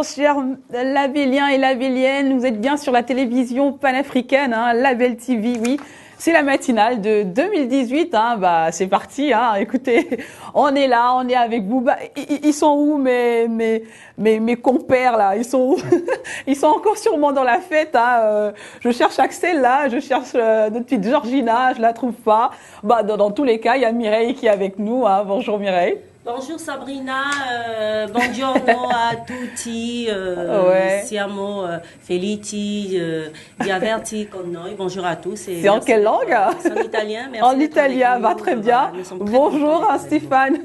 Bonjour chers Labelliens et Labelliennes, vous êtes bien sur la télévision panafricaine, hein, Label TV, oui. C'est la matinale de 2018, hein, bah c'est parti, hein. Écoutez, on est là, on est avec vous. Bah, ils sont où mes compères là? Ils sont où? Ils sont encore sûrement dans la fête, hein. Je cherche Axel là, je cherche notre petite Georgina, je la trouve pas. Bah dans tous les cas, il y a Mireille qui est avec nous, hein. Bonjour Mireille. Bonjour Sabrina, buongiorno a tutti, siamo felici di averti con noi. Bonjour à tous. C'est en quelle langue? C'est en italien. Merci en italien, va très bien. Bonjour hein, Stéphane.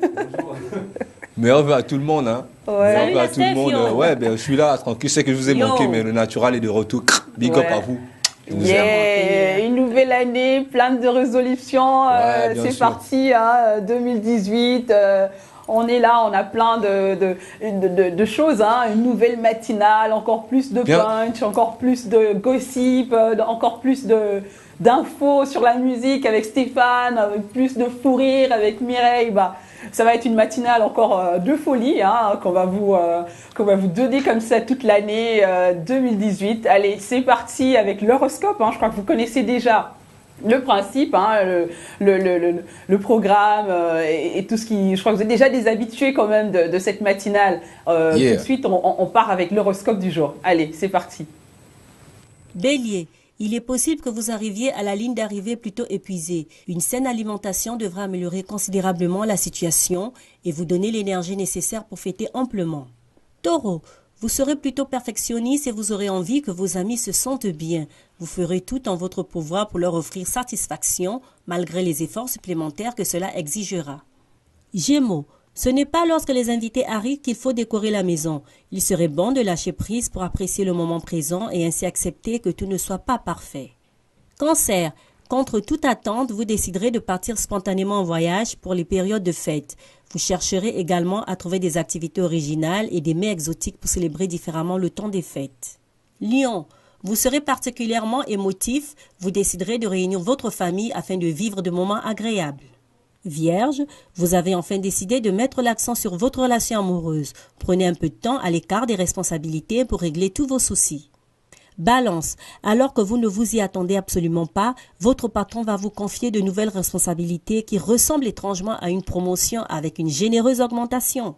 Merveille à tout le monde, hein. Ouais. Salut À tout le monde. Ouais, ben, je suis là, tranquille. Je sais que je vous ai manqué, mais le naturel est de retour. Big up à vous. Yeah, une nouvelle année, plein de résolutions. C'est parti, hein, 2018. On est là, on a plein de choses, hein, une nouvelle matinale, encore plus de punch, encore plus de gossip, encore plus d'infos sur la musique avec Stéphane, avec plus de fou rire avec Mireille. Bah, ça va être une matinale encore de folie, hein, qu'on va vous donner comme ça toute l'année 2018. Allez, c'est parti avec l'horoscope. Hein, je crois que vous connaissez déjà le principe, hein, le programme et tout ce qui... Je crois que vous êtes déjà des habitués quand même de cette matinale. Tout de suite, on part avec l'horoscope du jour. Allez, c'est parti. Bélier. Il est possible que vous arriviez à la ligne d'arrivée plutôt épuisé. Une saine alimentation devra améliorer considérablement la situation et vous donner l'énergie nécessaire pour fêter amplement. Taureau, vous serez plutôt perfectionniste et vous aurez envie que vos amis se sentent bien. Vous ferez tout en votre pouvoir pour leur offrir satisfaction, malgré les efforts supplémentaires que cela exigera. Gémeaux, ce n'est pas lorsque les invités arrivent qu'il faut décorer la maison. Il serait bon de lâcher prise pour apprécier le moment présent et ainsi accepter que tout ne soit pas parfait. Cancer, contre toute attente, vous déciderez de partir spontanément en voyage pour les périodes de fête. Vous chercherez également à trouver des activités originales et des mets exotiques pour célébrer différemment le temps des fêtes. Lion, vous serez particulièrement émotif, vous déciderez de réunir votre famille afin de vivre de moments agréables. Vierge, vous avez enfin décidé de mettre l'accent sur votre relation amoureuse. Prenez un peu de temps à l'écart des responsabilités pour régler tous vos soucis. Balance, alors que vous ne vous y attendez absolument pas, votre patron va vous confier de nouvelles responsabilités qui ressemblent étrangement à une promotion avec une généreuse augmentation.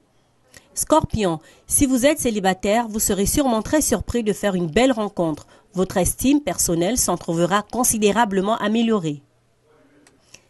Scorpion, si vous êtes célibataire, vous serez sûrement très surpris de faire une belle rencontre. Votre estime personnelle s'en trouvera considérablement améliorée.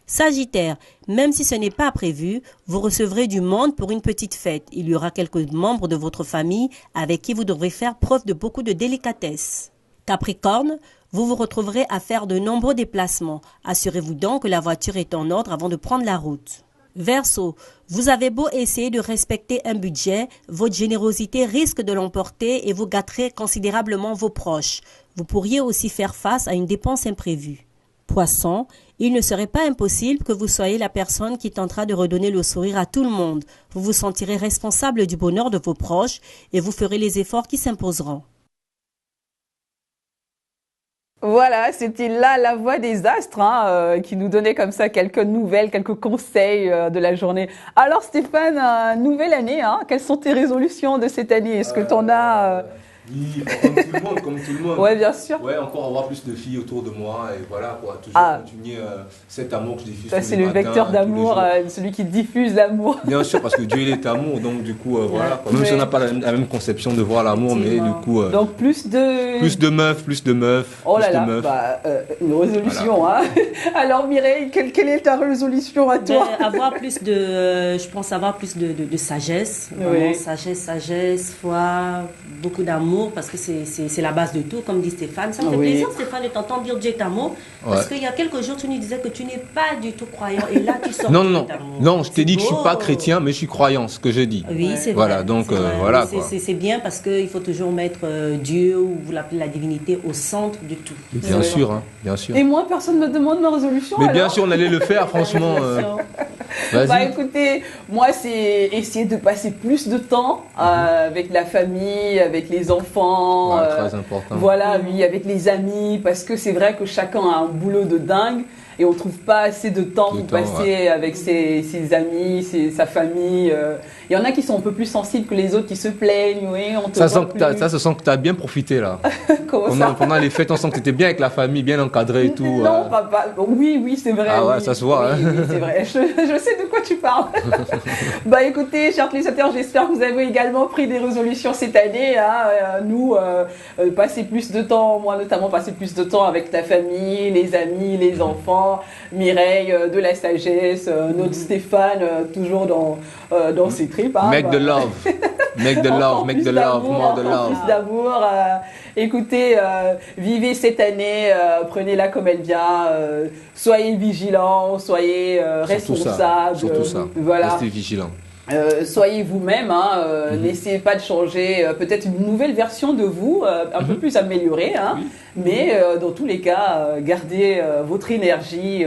Sagittaire, même si ce n'est pas prévu, vous recevrez du monde pour une petite fête. Il y aura quelques membres de votre famille avec qui vous devrez faire preuve de beaucoup de délicatesse. Capricorne, vous vous retrouverez à faire de nombreux déplacements. Assurez-vous donc que la voiture est en ordre avant de prendre la route. Verseau, vous avez beau essayer de respecter un budget, votre générosité risque de l'emporter et vous gâterez considérablement vos proches. Vous pourriez aussi faire face à une dépense imprévue. Poisson, il ne serait pas impossible que vous soyez la personne qui tentera de redonner le sourire à tout le monde. Vous vous sentirez responsable du bonheur de vos proches et vous ferez les efforts qui s'imposeront. Voilà, c'était là la voix des astres, hein, qui nous donnait comme ça quelques nouvelles, quelques conseils de la journée. Alors Stéphane, nouvelle année, hein, quelles sont tes résolutions de cette année? Est-ce que tu en as... Oui, comme tout le monde. Ouais, bien sûr. Ouais, encore avoir plus de filles autour de moi et voilà, quoi, toujours continuer cet amour que je diffuse. Ça, c'est le vecteur d'amour, celui qui diffuse l'amour. Bien sûr, parce que Dieu, il est amour, donc du coup, voilà. Même si on n'a pas la même conception de voir l'amour, mais du coup... donc plus de meufs. Oh là là, bah, une résolution, voilà. Hein. Alors Mireille, quelle est ta résolution à toi? Avoir plus de, je pense avoir plus de sagesse, vraiment, sagesse, foi, beaucoup d'amour. Parce que c'est la base de tout, comme dit Stéphane. Ça me fait plaisir, Stéphane, de t'entendre dire Dieu est amour. Parce qu'il y a quelques jours, tu nous disais que tu n'es pas du tout croyant. Et là, tu sors Non, je t'ai dit que je ne suis pas chrétien, mais je suis croyant, ce que j'ai dit. Oui, c'est voilà, vrai. Donc, voilà. C'est bien parce qu'il faut toujours mettre Dieu, ou vous l'appelez la divinité, au centre de tout. Bien sûr, hein, bien sûr. Et moi, personne ne me demande ma résolution. Mais alors bien sûr, on allait le faire, franchement. Bah écoutez, moi, c'est essayer de passer plus de temps avec la famille, avec les enfants. Très important. Voilà, oui, avec les amis, parce que c'est vrai que chacun a un boulot de dingue. et on trouve pas assez de temps pour passer avec ses amis, sa famille. Il y en a qui sont un peu plus sensibles que les autres, qui se plaignent. Oui, ça se sent que tu as bien profité là. pendant les fêtes, on sent que tu étais bien avec la famille, bien encadré et tout. Non, papa. Oui, c'est vrai. Ah ouais, ça se voit. Oui, c'est vrai. Je sais de quoi tu parles. Bah écoutez, chers téléspectateurs, j'espère que vous avez également pris des résolutions cette année. Nous, passer plus de temps, moi notamment, passer plus de temps avec ta famille, les amis, les enfants. Mireille, de la sagesse. Notre Stéphane, toujours dans ses tripes. Make the love. Make the love, make the love, more the love. Plus d'amour. Écoutez, vivez cette année, prenez-la comme elle vient. Soyez vigilants, soyez responsables. Surtout ça. Voilà. Restez vigilants. Soyez vous-même, n'essayez pas de changer peut-être une nouvelle version de vous, un peu plus améliorée, mais dans tous les cas, gardez votre énergie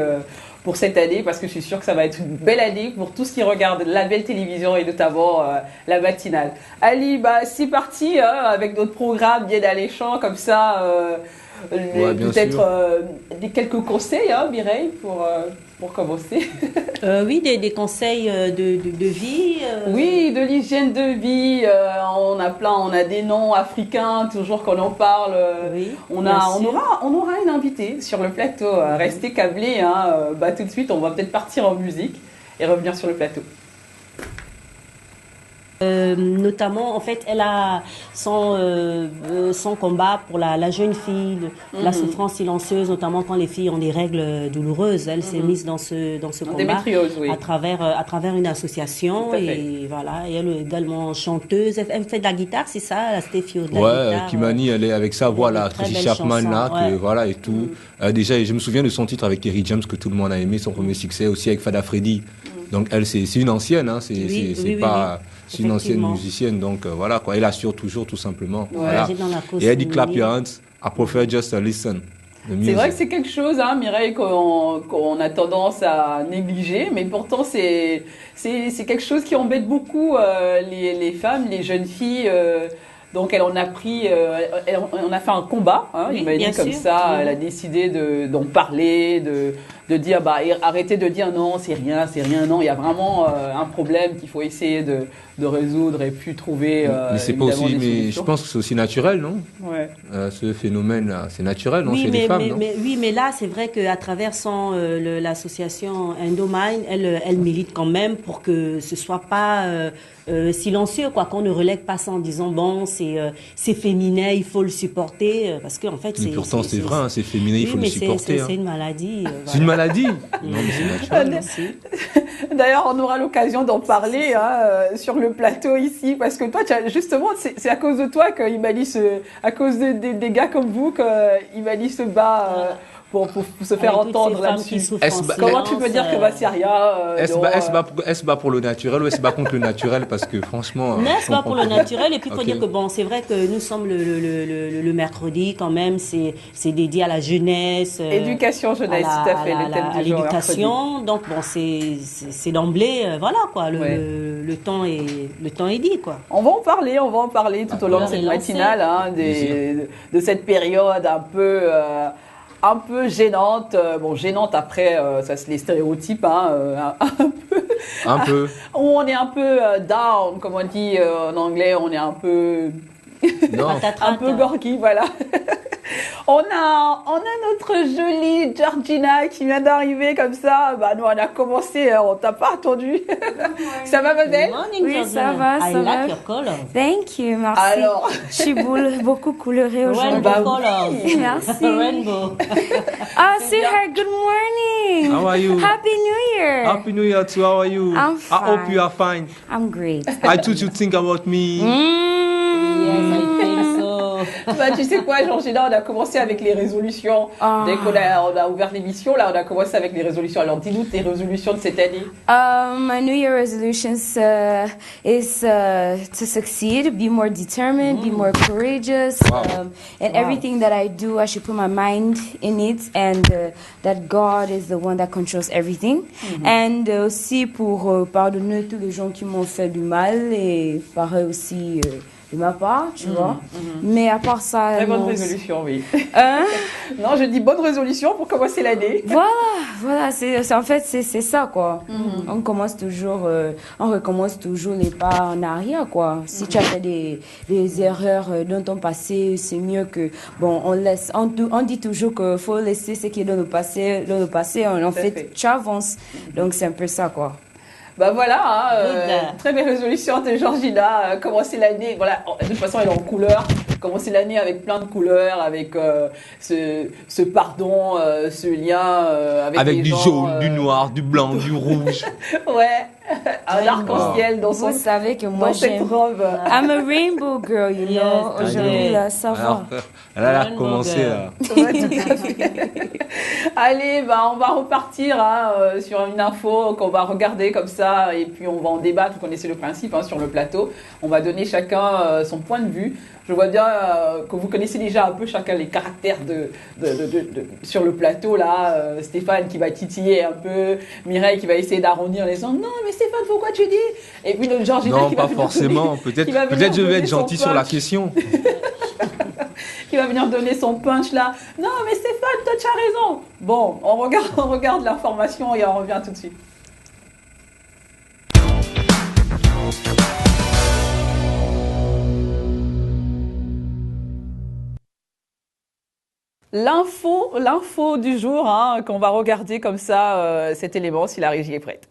pour cette année, parce que je suis sûre que ça va être une belle année pour tous qui regardent la belle télévision et notamment la matinale. Ali, c'est parti avec notre programme bien alléchant comme ça. Peut-être quelques conseils, Mireille, pour commencer. Oui, des conseils de vie. Oui, de l'hygiène de vie. On a des noms africains, toujours qu'on en parle. Oui, on aura une invitée sur le plateau. Restez câblés. Tout de suite, on va peut-être partir en musique et revenir sur le plateau. Notamment, en fait, elle a son combat pour la jeune fille, la souffrance silencieuse, notamment quand les filles ont des règles douloureuses. Elle s'est mise dans ce combat à travers une association et voilà. Et elle est également chanteuse. Elle fait de la guitare, c'est ça, la Stéphio de la guitare. Kimani, elle est avec sa voix là, Tracy Chapman là, voilà et tout. Déjà, je me souviens de son titre avec Kerry James que tout le monde a aimé, son premier succès aussi avec Fada Freddy. Donc elle, c'est une ancienne, c'est une ancienne musicienne, donc voilà quoi. Elle assure toujours tout simplement. Ouais. Voilà. Et elle dit clap your hands, I prefer just to listen. C'est vrai que c'est quelque chose, Mireille, qu'on a tendance à négliger, mais pourtant c'est quelque chose qui embête beaucoup les femmes, les jeunes filles. Donc elle en a pris, on a fait un combat, il m'a dit comme ça, elle a décidé d'en parler, de dire arrêtez de dire non, c'est rien, non, il y a vraiment un problème qu'il faut essayer de résoudre et puis trouver. Mais c'est pas aussi, mais je pense que c'est aussi naturel, non? Ouais. Ce phénomène-là, c'est naturel, non, chez les femmes, non? Mais là, c'est vrai qu'à travers l'association Endomind, elle milite quand même pour que ce soit pas silencieux, quoi, qu'on ne relègue pas ça en disant bon, c'est féminin, il faut le supporter, parce qu'en fait, mais pourtant c'est vrai, c'est féminin, il faut le supporter. C'est une maladie. C'est une maladie. Non, mais c'est naturel. D'ailleurs, on aura l'occasion d'en parler sur le plateau ici, parce que toi, justement, c'est à cause de toi à cause des gars comme vous, qu'Imani se bat. Pour se faire entendre là-dessus. Comment tu peux dire que c'est rien Est-ce bat pour le naturel ou est-ce bat contre le naturel? Parce que franchement... N'est-ce pas pour le naturel? Et puis il faut dire que c'est vrai que nous sommes le mercredi quand même, c'est dédié à la jeunesse. Éducation jeunesse, tout à fait, le thème du jour. À l'éducation, donc c'est d'emblée, voilà quoi, le temps est dit quoi. On va en parler tout au long de cette matinale, de cette période un peu gênante. Gênante après, ça c'est les stéréotypes, un peu. On est un peu down, comme on dit en anglais, on est un peu... un peu gorky, voilà. On a notre jolie Georgina qui vient d'arriver comme ça. Nous, on a commencé, on t'a pas attendu. Ça va, ma belle? Oui, ça va. I like your color. Thank you, merci. Alors, je suis beaucoup colorée aujourd'hui. Rainbow colors. Merci. Rainbow. Sihar, good morning. How are you? Happy New Year. Happy New Year too. How are you? I'm fine. I hope you are fine. I'm great. I thought you think about me. Yes, I think so. Tu sais quoi, Georgina, on a commencé avec les résolutions. Dès qu'on a ouvert l'émission, là, on a commencé avec les résolutions. Alors, dis-nous tes résolutions de cette année. My New Year resolutions is to succeed, be more determined, be more courageous, and everything that I do, I should put my mind in it, and that God is the one that controls everything. And aussi pour pardonner tous les gens qui m'ont fait du mal et pareil aussi de ma part, tu vois. Mais à part ça... Très bonne résolution, oui. Hein? Non, je dis bonne résolution pour commencer l'année. Voilà, en fait, c'est ça, quoi. On recommence toujours les pas en arrière, quoi. Si tu as fait des erreurs dans ton passé, c'est mieux que... Bon, on dit toujours qu'il faut laisser ce qui est dans le passé. En fait, tu avances. Donc, c'est un peu ça, quoi. Bah voilà, très belle résolution de Georgina, commencer l'année, voilà, de toute façon elle est en couleur, commencer l'année avec plein de couleurs, avec ce pardon, ce lien avec du jaune, du noir, du blanc, du rouge. Ouais, un arc-en-ciel dans Vous savez que moi cette robe. I'm a rainbow girl, you know. Aujourd'hui, là, ça va. Elle a recommencé là. Ouais, tout à fait. Allez, on va repartir sur une info qu'on va regarder comme ça et puis on va en débattre. Vous connaissez le principe sur le plateau. On va donner chacun son point de vue. Je vois bien que vous connaissez déjà un peu chacun les caractères sur le plateau là. Stéphane qui va titiller un peu, Mireille qui va essayer d'arrondir les angles. Non, mais Stéphane, pourquoi tu dis? Et puis le Georgina non, qui va pas forcément. Peut-être je vais être gentil sur la question. Qui va venir donner son punch là. Non, mais Stéphane, toi tu as raison. Bon, on regarde l'information et on revient tout de suite. L'info du jour, qu'on va regarder comme ça, cet élément, si la régie est prête.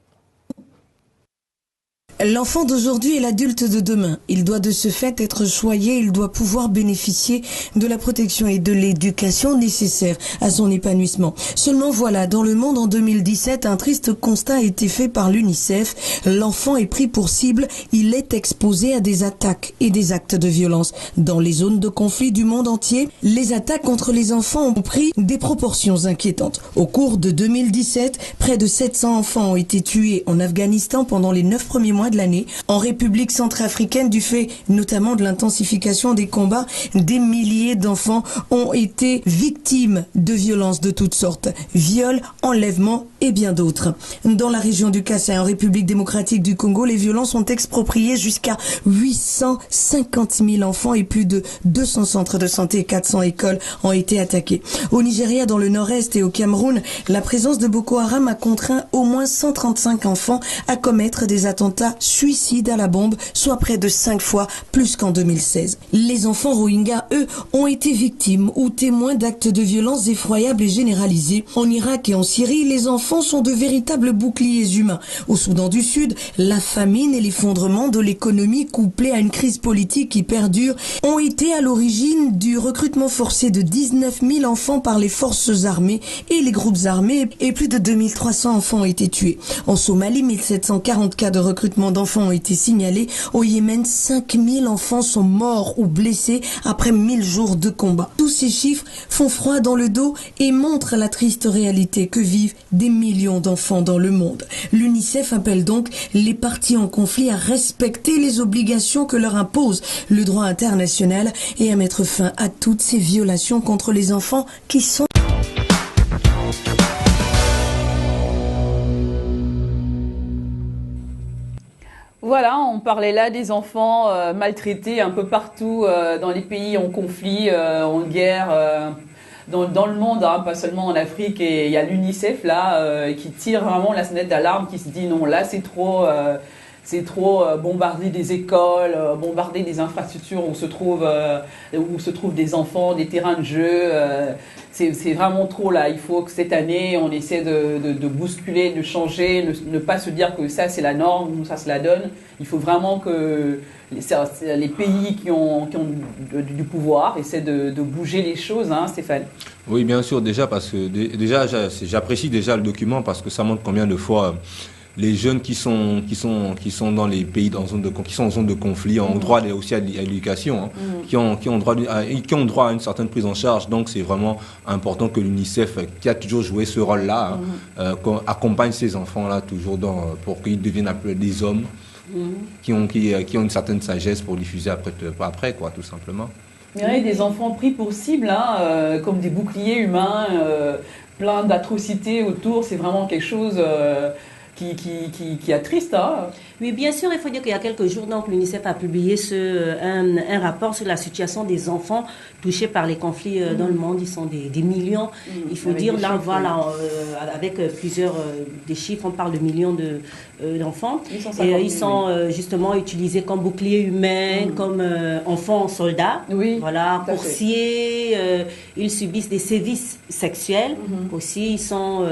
L'enfant d'aujourd'hui est l'adulte de demain. Il doit de ce fait être choyé, il doit pouvoir bénéficier de la protection et de l'éducation nécessaires à son épanouissement. Seulement voilà, dans le monde en 2017, un triste constat a été fait par l'UNICEF. L'enfant est pris pour cible, il est exposé à des attaques et des actes de violence. Dans les zones de conflit du monde entier, les attaques contre les enfants ont pris des proportions inquiétantes. Au cours de 2017, près de 700 enfants ont été tués en Afghanistan pendant les 9 premiers mois de l'année. En République centrafricaine, du fait notamment de l'intensification des combats, des milliers d'enfants ont été victimes de violences de toutes sortes, viols, enlèvements et bien d'autres. Dans la région du Kassai, en République démocratique du Congo, les violences ont exproprié jusqu'à 850 000 enfants et plus de 200 centres de santé et 400 écoles ont été attaqués. Au Nigeria, dans le nord-est et au Cameroun, la présence de Boko Haram a contraint au moins 135 enfants à commettre des attentats suicides à la bombe, soit près de 5 fois plus qu'en 2016. Les enfants Rohingyas, eux, ont été victimes ou témoins d'actes de violence effroyables et généralisés. En Irak et en Syrie, les enfants sont de véritables boucliers humains. Au Soudan du Sud, la famine et l'effondrement de l'économie couplés à une crise politique qui perdure ont été à l'origine du recrutement forcé de 19 000 enfants par les forces armées et les groupes armés et plus de 2300 enfants ont été tués. En Somalie, 1740 cas de recrutement d'enfants ont été signalés. Au Yémen, 5000 enfants sont morts ou blessés après 1000 jours de combat. Tous ces chiffres font froid dans le dos et montrent la triste réalité que vivent des millions d'enfants dans le monde. L'UNICEF appelle donc les parties en conflit à respecter les obligations que leur impose le droit international et à mettre fin à toutes ces violations contre les enfants qui sont... Voilà, on parlait là des enfants maltraités un peu partout dans les pays en conflit, en guerre, dans le monde, pas seulement en Afrique. Et il y a l'UNICEF là qui tire vraiment la sonnette d'alarme, qui se dit non, là c'est trop bombarder des écoles, bombarder des infrastructures où se trouvent des enfants, des terrains de jeu. C'est vraiment trop là. Il faut que cette année, on essaie de bousculer, de changer, ne pas se dire que ça c'est la norme, ça se la donne. Il faut vraiment que les pays qui ont du pouvoir essaient de bouger les choses, Stéphane. Oui, bien sûr, déjà parce que j'apprécie déjà le document parce que ça montre combien de fois les jeunes qui sont dans les pays qui sont en zone de conflit ont droit aussi à l'éducation, qui ont droit à une certaine prise en charge. Donc c'est vraiment important que l'UNICEF, qui a toujours joué ce rôle-là, accompagne ces enfants-là toujours pour qu'ils deviennent appelés des hommes qui ont une certaine sagesse pour diffuser après quoi, tout simplement. Il y a des enfants pris pour cible, comme des boucliers humains, plein d'atrocités autour. C'est vraiment quelque chose qui attriste. Hein. Oui, bien sûr, il faut dire qu'il y a quelques jours, donc l'UNICEF a publié un rapport sur la situation des enfants touchés par les conflits dans le monde. Ils sont des millions. Il faut dire, là, voilà, avec plusieurs des chiffres, on parle de millions d'enfants. Ils sont justement utilisés comme boucliers humains, comme enfants soldats. Oui, voilà, coursiers, ils subissent des sévices sexuels. Aussi, ils sont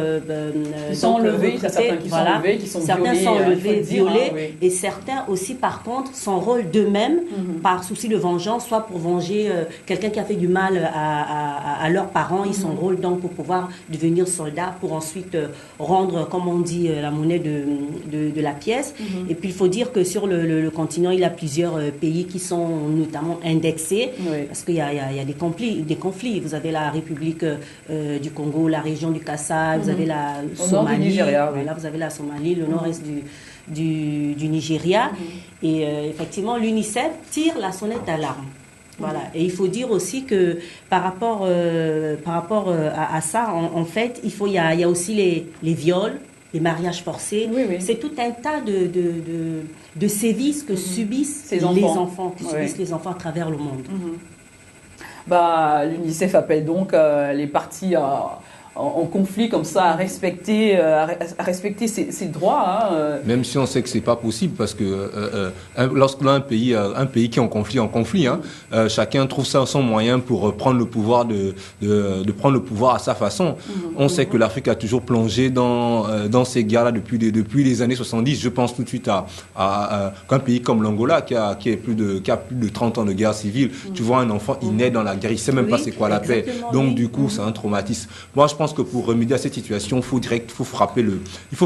enlevés, certains qui sont enlevés, qui sont certains violés. Sont enlevés, violés, et certains aussi, par contre, s'enrôlent d'eux-mêmes par souci de vengeance, soit pour venger quelqu'un qui a fait du mal à leurs parents. Ils s'enrôlent donc pour pouvoir devenir soldats, pour ensuite rendre, comme on dit, la monnaie de la pièce. Et puis, il faut dire que sur le continent, il y a plusieurs pays qui sont notamment indexés, parce qu'il y a des conflits. Vous avez la République du Congo, la région du Kassai, vous avez la Somalie, Nigeria, voilà, vous avez la Somalie, le nord-est du Nigeria. Et effectivement, l'UNICEF tire la sonnette d'alarme. Voilà. Et il faut dire aussi que par rapport à ça, en fait, il y a aussi les viols, les mariages forcés. C'est tout un tas de sévices que subissent les enfants à travers le monde. L'UNICEF appelle donc les parties en conflit comme ça à respecter ses droits. Hein. Même si on sait que c'est pas possible, parce que lorsqu'on a un pays qui est en conflit, hein, chacun trouve ça son moyen pour prendre le pouvoir de prendre le pouvoir à sa façon. On sait que l'Afrique a toujours plongé dans ces guerres-là depuis les années 70. Je pense tout de suite à qu'un pays comme l'Angola qui a plus de 30 ans de guerre civile. Tu vois un enfant, il naît dans la guerre, il sait même pas c'est quoi la paix. Donc du coup, c'est un traumatisme. Moi, je pense que pour remédier à cette situation, il faut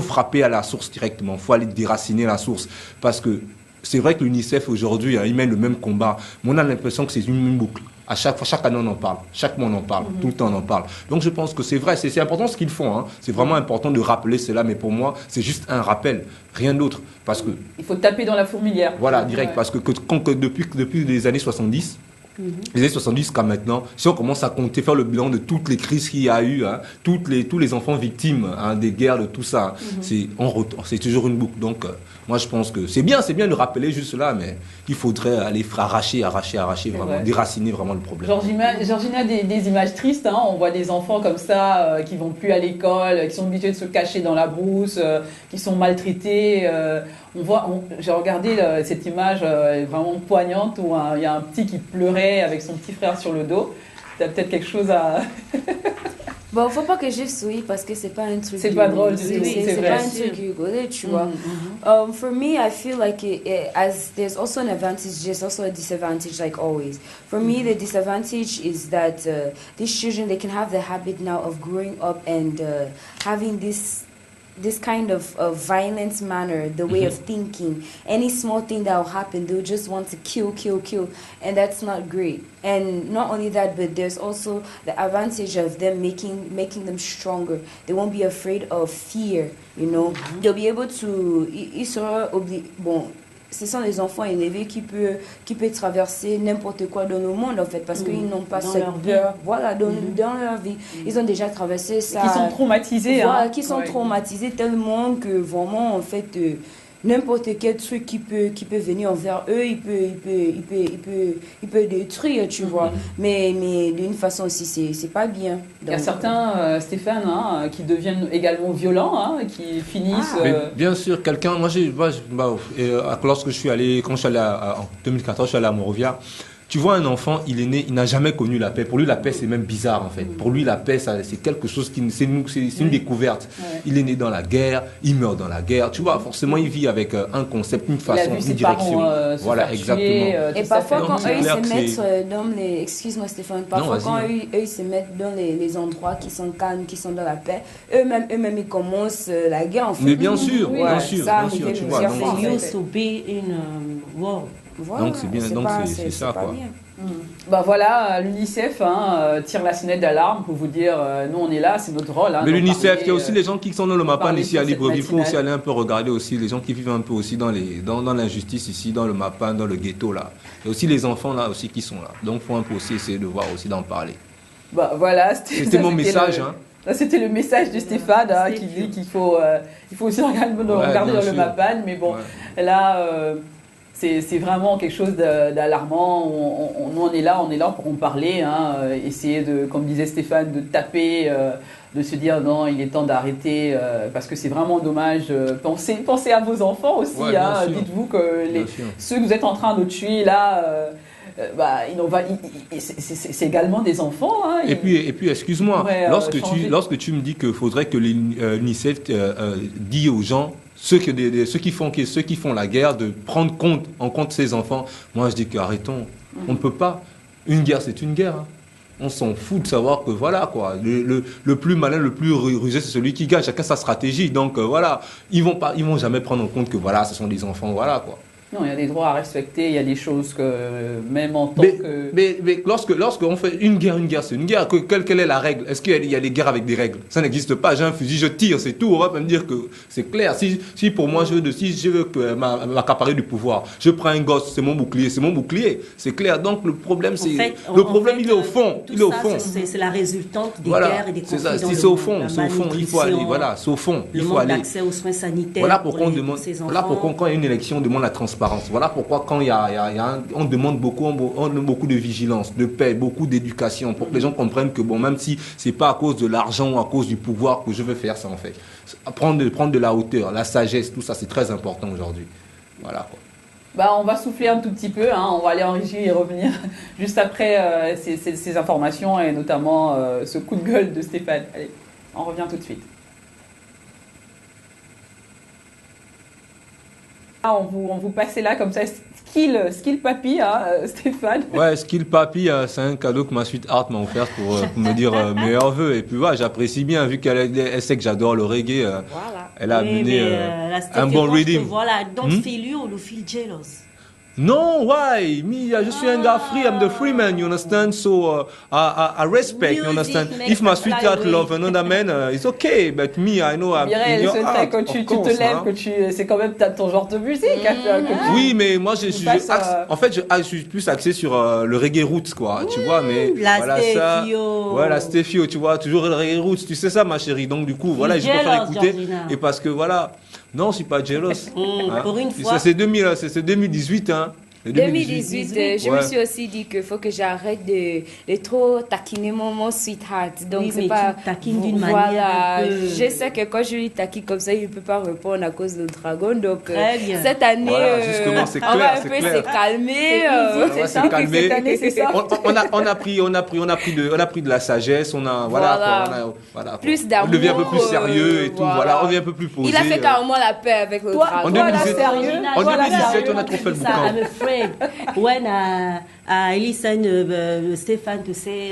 frapper à la source directement. Il faut aller déraciner la source. Parce que c'est vrai que l'UNICEF aujourd'hui, il mène le même combat. Mais on a l'impression que c'est une boucle. À chaque année on en parle, chaque mois on en parle, tout le temps on en parle. Donc je pense que c'est vrai, c'est important ce qu'ils font. Hein. C'est vraiment important de rappeler cela, mais pour moi c'est juste un rappel, rien d'autre. Parce que il faut taper dans la fourmilière. Voilà, direct, parce que depuis les années 70. Les années 70 jusqu'à maintenant, si on commence à compter, faire le bilan de toutes les crises qu'il y a eu, hein, tous les enfants victimes des guerres, de tout ça, c'est toujours une boucle. Donc, moi je pense que c'est bien de rappeler juste là, mais il faudrait aller arracher vraiment, déraciner vraiment le problème. Georgina, des images tristes, hein, on voit des enfants comme ça qui vont plus à l'école, qui sont habitués de se cacher dans la brousse, qui sont maltraités. J'ai regardé cette image vraiment poignante où il y a un petit qui pleurait avec son petit frère sur le dos. Tu as peut-être quelque chose à... Bon, faut pas que je souris parce que c'est pas un truc. C'est pas drôle du tout. C'est pas un truc rigolé, tu vois. For me, I feel like as there's also an advantage, there's also a disadvantage, like always. For me, the disadvantage is that these children, they can have the habit now of growing up and having this kind of violent manner, the way of thinking. Any small thing that will happen, they'll just want to kill, and that's not great. And not only that, but there's also the advantage of them making them stronger. They won't be afraid of fear, you know. They'll be able to... Ils seront bon, ce sont les enfants élevés qui peuvent traverser n'importe quoi dans le monde, en fait, parce qu'ils n'ont pas cette peur. Voilà, dans leur vie. Ils ont déjà traversé ça. Qui sont traumatisés. Voilà, qui sont traumatisés tellement que vraiment, en fait, n'importe quel truc qui peut venir envers eux, il peut détruire, tu vois. Mais d'une façon aussi, c'est pas bien. Donc, il y a certains, Stéphane, qui deviennent également violents, qui finissent... Bien sûr, quelqu'un... Lorsque je suis allé... Quand je suis allé en 2014, je suis allé à Monrovia. Tu vois un enfant, il est né, il n'a jamais connu la paix. Pour lui, la paix, c'est même bizarre, en fait. Pour lui, la paix, c'est quelque chose c'est une découverte. Ouais. Il est né dans la guerre, il meurt dans la guerre. Tu vois, forcément, il vit avec un concept, une façon, une direction. Voilà, exactement. Et parfois, quand eux, ils se mettent dans les... Excuse-moi, Stéphane. Parfois, quand eux, ils se mettent dans les endroits qui sont calmes, qui sont dans la paix, eux-mêmes, ils commencent la guerre, en fait. Mais bien sûr, bien sûr, tu vois. Voilà, donc c'est bien, donc c'est ça quoi. Voilà, l'UNICEF tire la sonnette d'alarme pour vous dire nous on est là, c'est notre rôle. Mais l'UNICEF, il y a aussi les gens qui sont dans le Mapan ici à Libreville. Il faut aussi aller un peu regarder aussi les gens qui vivent un peu aussi dans l'injustice ici, dans le Mapan, dans le ghetto là. Il y a aussi les enfants là aussi qui sont là. Donc il faut un peu aussi essayer de voir aussi d'en parler. Voilà, c'était mon message. C'était le message de Stéphane qui dit qu'il faut aussi regarder dans le Mappan. Mais bon, là, c'est vraiment quelque chose d'alarmant. Nous, on est là pour en parler. Essayer de, comme disait Stéphane, de taper, de se dire non, il est temps d'arrêter parce que c'est vraiment dommage. Pensez à vos enfants aussi. Dites-vous que ceux que vous êtes en train de tuer là. C'est également des enfants. Et puis excuse-moi, lorsque tu me dis qu'il faudrait que l'UNICEF dit aux gens, ceux qui font la guerre, de prendre en compte ces enfants, moi je dis qu'arrêtons, on ne peut pas. Une guerre, c'est une guerre. On s'en fout de savoir que voilà quoi, le plus malin, le plus rusé, c'est celui qui gagne. Chacun sa stratégie. Donc voilà, ils vont jamais prendre en compte que voilà, ce sont des enfants, voilà quoi. Non, il y a des droits à respecter, il y a des choses que, même en tant que... Mais lorsqu'on fait une guerre, c'est une guerre. Quelle est la règle? Est-ce qu'il y a des guerres avec des règles? Ça n'existe pas. J'ai un fusil, je tire, c'est tout. On va pas me dire que c'est clair. Si pour moi, je veux m'accaparer du pouvoir, je prends un gosse, c'est mon bouclier. C'est clair. Donc le problème, il est au fond. C'est la résultante des guerres et des conflits. C'est au fond, il faut aller. Voilà, c'est au fond. Il faut aller. Le manque d'accès aux soins sanitaires. Voilà pourquoi quand il y a une élection, on demande la transparence. Voilà pourquoi quand on demande beaucoup de vigilance, de paix, beaucoup d'éducation, pour que les gens comprennent que bon, même si c'est pas à cause de l'argent ou à cause du pouvoir que je veux faire ça en fait, prendre de la hauteur, la sagesse, tout ça c'est très important aujourd'hui. Voilà quoi. On va souffler un tout petit peu, on va aller en régie et revenir juste après ces informations et notamment ce coup de gueule de Stéphane. Allez, on revient tout de suite. On vous passait là comme ça, skill papy, Stéphane. Ouais, skill papy, c'est un cadeau que ma suite art m'a offert pour me dire meilleurs vœux. Et puis j'apprécie bien, vu qu'elle sait que j'adore le reggae. Voilà. Elle a amené un bon reading. Voilà, don't feel you or feel jealous. No, why? Me, je suis un gars free. I'm the free man, you understand? So I respect, you understand? If my sweetheart love another man, it's okay. But me, I know I'm in your heart, quand tu te lèves, c'est quand même ton genre de musique. Oui, mais moi, je suis plus axé sur le reggae roots, quoi. Tu vois, mais voilà ça. Voilà, Stéphio, tu vois, toujours le reggae roots. Tu sais ça, ma chérie. Donc du coup, voilà, je préfère écouter. Georgina. Et parce que voilà. Non, je suis pas jealous. Pour une fois. C'est 2018, 2018, je me suis aussi dit qu'il faut que j'arrête de trop taquiner mon sweetheart. Donc, oui, c'est pas. Tu taquines d'une manière. Je sais que quand je lui taquine comme ça, il ne peut pas répondre à cause de dragon. Donc, très bien. Cette année, justement, c'est clair, on va un peu se calmer. Cette année, c'est ça. On a pris de la sagesse. On a plus d'amour. On devient un peu plus sérieux et tout. Voilà, on devient un peu plus posé. Il a fait carrément la paix avec le dragon. En 2017, on a trop fait le boucan. When I listen Stéphane to say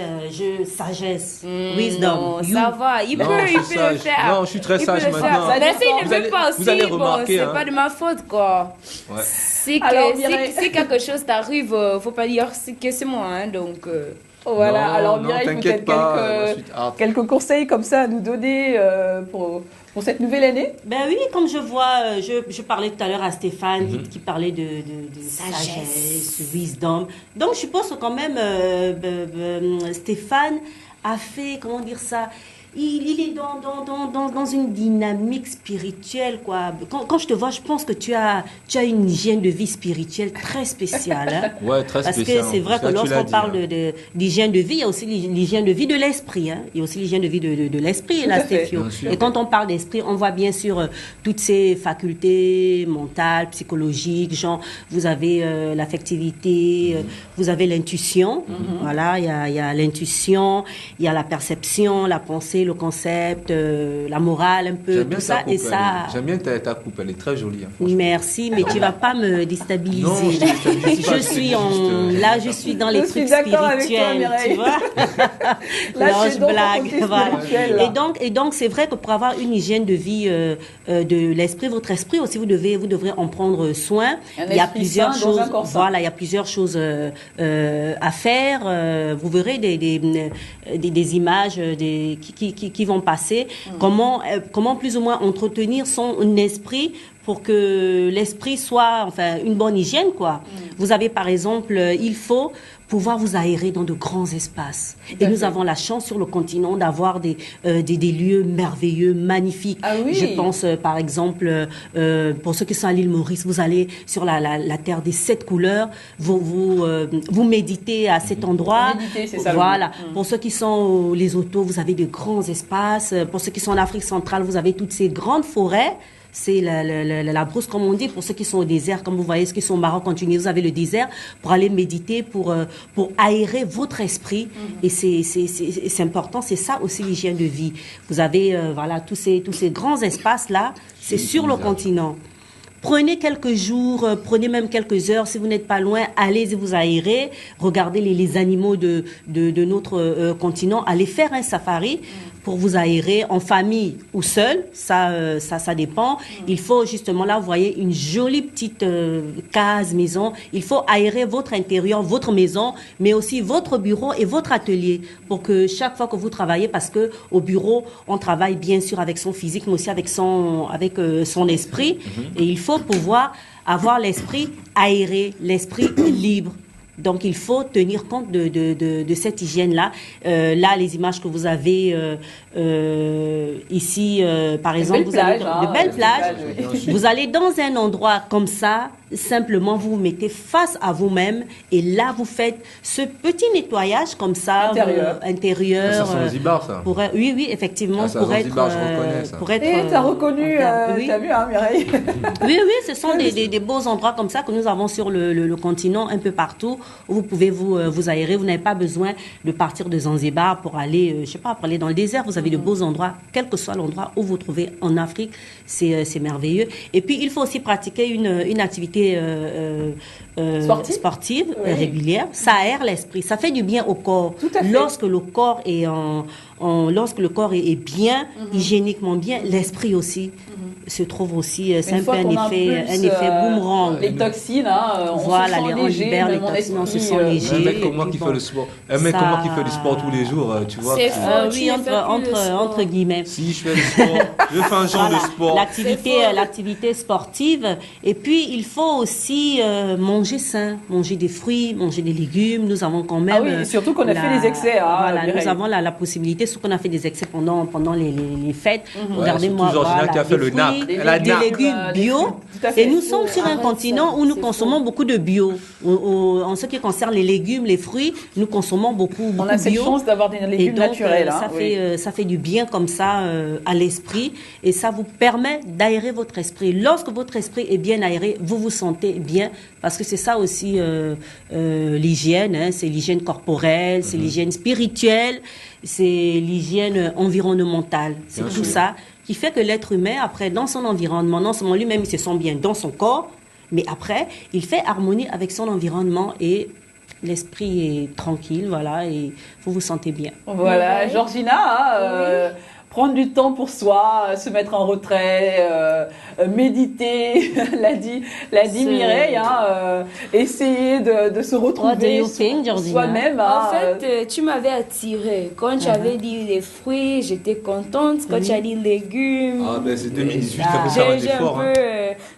sagesse, wisdom. Ça va, il peut le faire. Non, je suis très sage maintenant. Mais s'il ne veut pas aussi, c'est pas de ma faute quoi. Si quelque chose t'arrive, faut pas dire que c'est moi, donc. Voilà, alors Mireille, peut-être quelques conseils comme ça à nous donner pour cette nouvelle année? Ben oui, comme je vois, je parlais tout à l'heure à Stéphane qui parlait de sagesse, wisdom. Donc je pense que quand même Stéphane a fait, comment dire ça, il est dans une dynamique spirituelle, quoi. Quand je te vois, je pense que tu as une hygiène de vie spirituelle très spéciale. Hein? Ouais, très spéciale. Parce que c'est vrai que lorsqu'on parle d'hygiène de vie, il y a aussi l'hygiène de vie de l'esprit. Hein? Il y a aussi l'hygiène de vie de l'esprit, là, Stéphio. Et quand on parle d'esprit, on voit bien sûr toutes ces facultés mentales, psychologiques, genre, vous avez l'affectivité, vous avez l'intuition. Voilà, il y a l'intuition, il y a la perception, la pensée, le concept, la morale, un peu, tout ça. Et ça. J'aime bien ta coupe, elle est très jolie. Hein, merci, mais tu vas pas me déstabiliser. Non, je suis dans les trucs spirituels, tu vois. Là, je blague. Voilà. Et donc, c'est vrai que pour avoir une hygiène de vie de l'esprit, votre esprit aussi, vous devrez en prendre soin. Il y a plusieurs choses. Voilà, il y a plusieurs choses à faire. Vous verrez des images qui vont passer. Comment plus ou moins entretenir son esprit pour que l'esprit soit, enfin, une bonne hygiène, quoi. Vous avez, par exemple, il faut pouvoir vous aérer dans de grands espaces. Et nous avons la chance sur le continent d'avoir des lieux merveilleux, magnifiques. Ah oui. Je pense, par exemple, pour ceux qui sont à l'île Maurice, vous allez sur la terre des 7 couleurs, vous méditez à cet endroit. Méditer, c'est ça. Voilà. Pour ceux qui sont les autos, vous avez de grands espaces. Pour ceux qui sont en Afrique centrale, vous avez toutes ces grandes forêts. C'est la brousse, comme on dit, pour ceux qui sont au désert, comme vous voyez, ceux qui sont au Maroc, en Tunisie, vous avez le désert, pour aller méditer, pour aérer votre esprit. Et c'est important, c'est ça aussi l'hygiène de vie. Vous avez, voilà, tous ces grands espaces-là, c'est sur le continent. Prenez quelques jours, prenez même quelques heures, si vous n'êtes pas loin, allez vous aérer, regardez les animaux de notre continent, allez faire un safari pour vous aérer en famille ou seul, ça dépend. Il faut justement là, vous voyez, une jolie petite case, maison. Il faut aérer votre intérieur, votre maison, mais aussi votre bureau et votre atelier pour que chaque fois que vous travaillez, parce que au bureau, on travaille bien sûr avec son physique, mais aussi avec son esprit. Et il faut pouvoir avoir l'esprit aéré, l'esprit libre. Donc, il faut tenir compte de cette hygiène-là. Là, les images que vous avez ici, par exemple, vous avez de belles plages. Vous allez dans un endroit comme ça, simplement, vous vous mettez face à vous-même et là, vous faites ce petit nettoyage comme ça, intérieur. Ça, c'est Zanzibar, ça. Oui, effectivement. Ça, pour être, Zanzibar, je reconnais ça. Et t'as reconnu, t'as vu, hein, Mireille? Oui, ce sont des beaux endroits comme ça que nous avons sur le continent, un peu partout, où vous pouvez vous aérer. Vous n'avez pas besoin de partir de Zanzibar pour aller, je sais pas, pour aller dans le désert. Vous avez de beaux endroits, quel que soit l'endroit où vous trouvez en Afrique, c'est merveilleux. Et puis, il faut aussi pratiquer une activité sportive régulière. Ça aère l'esprit, ça fait du bien au corps. Tout à fait. Lorsque le corps est lorsque le corps est bien, hygiéniquement bien, l'esprit aussi se trouve aussi, c'est un peu un effet boomerang. Les toxines, voilà, on se sent léger, les toxines, on se sent léger. Un mec comme moi qui fait le sport, qui fait du sport tous les jours, tu vois. C'est faux, oui, entre guillemets. Si je fais du sport, je fais un genre de sport. L'activité sportive. Et puis, il faut aussi manger sain, manger des fruits, manger des légumes. Nous avons quand même... Ah oui, surtout qu'on a fait des excès. Voilà, nous avons la possibilité, surtout qu'on a fait des excès pendant les fêtes. Regardez-moi, voilà, qui a fait le NAP. Des légumes bio. Et nous sommes sur un continent où nous consommons beaucoup de bio. En ce qui concerne les légumes, les fruits, nous consommons beaucoup bio. On a cette chance d'avoir des légumes naturels. Ça fait du bien comme ça à l'esprit et ça vous permet d'aérer votre esprit. Lorsque votre esprit est bien aéré, vous vous sentez bien parce que c'est ça aussi l'hygiène. C'est l'hygiène corporelle, c'est l'hygiène spirituelle, c'est l'hygiène environnementale. C'est tout ça qui fait que l'être humain, après, dans son environnement, non seulement lui-même, il se sent bien dans son corps, mais après, il fait harmonie avec son environnement et l'esprit est tranquille, voilà, et vous vous sentez bien. Voilà, Georgina, prendre du temps pour soi, se mettre en retrait, méditer, l'a dit Mireille, essayer de se retrouver soi-même. En fait, tu m'avais attirée. Quand tu avais dit les fruits, j'étais contente. Quand tu as dit légumes... Ah ben c'est 2018, ça peut faire un effort.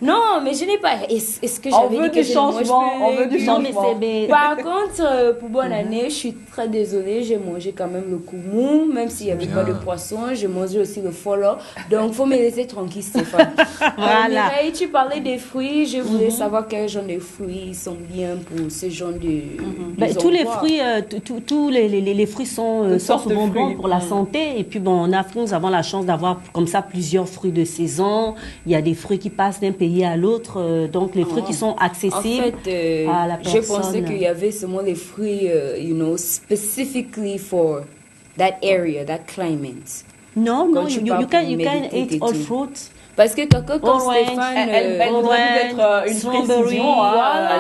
Non, mais je n'ai pas... Est-ce que on j'avais veut dit que du changement, on veut du changement. Par contre, pour bonne année, je suis très désolée, j'ai mangé quand même le koumou, même s'il n'y avait pas de poisson, j'ai mangé aussi le follow. Donc, il faut me laisser tranquille, Stéphane. Voilà. Mireille, tu parlais des fruits, je voulais savoir quel genre de fruits sont bien pour ce genre de... tous les fruits, tous les fruits sont souvent bons pour la santé. Et puis, en Afrique, nous avons la chance d'avoir comme ça plusieurs fruits de saison. Il y a des fruits qui passent d'un pays à l'autre. Donc, les fruits qui sont accessibles à la personne. Je pensais qu'il y avait seulement les fruits, specifically for that area, that climate. No, you can eat all fruits. Parce que quelqu'un comme Stéphane... Elle voudrait peut-être une précision,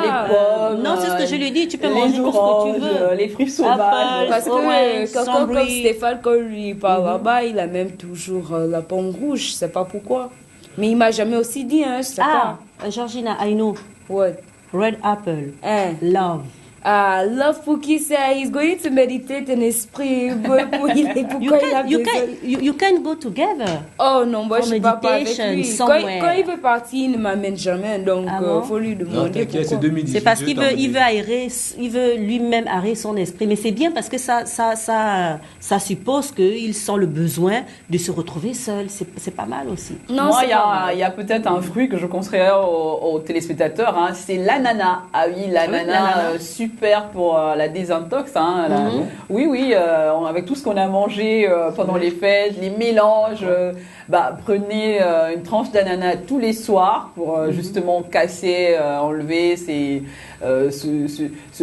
les pommes... Non, c'est ce que je lui dis, tu peux manger tout ce que tu veux. Les fruits sauvages. Parce que quelqu'un comme Stéphane, quand lui parle là-bas, il a même toujours la pomme rouge, je sais pas pourquoi. Mais il m'a jamais aussi dit, je sais pas. Georgina, I know. What? Red apple. Love. Love Pookie say he's going to meditate in esprit. You can go together. Oh non, moi je ne pars pas avec lui. Quand il veut partir, il ne m'amène jamais. Donc, faut lui demander pourquoi. C'est parce qu'il veut aérer, il veut lui-même aérer son esprit. Mais c'est bien parce que ça suppose qu'il sent le besoin de se retrouver seul. C'est pas mal aussi. Non, moi, il y a peut-être un fruit que je conseillerais aux téléspectateurs. Hein, c'est l'ananas. Ah oui, l'ananas, super pour la désintox. Hein, oui, avec tout ce qu'on a mangé pendant les fêtes, les mélanges. Prenez une tranche d'ananas tous les soirs pour justement casser, enlever ce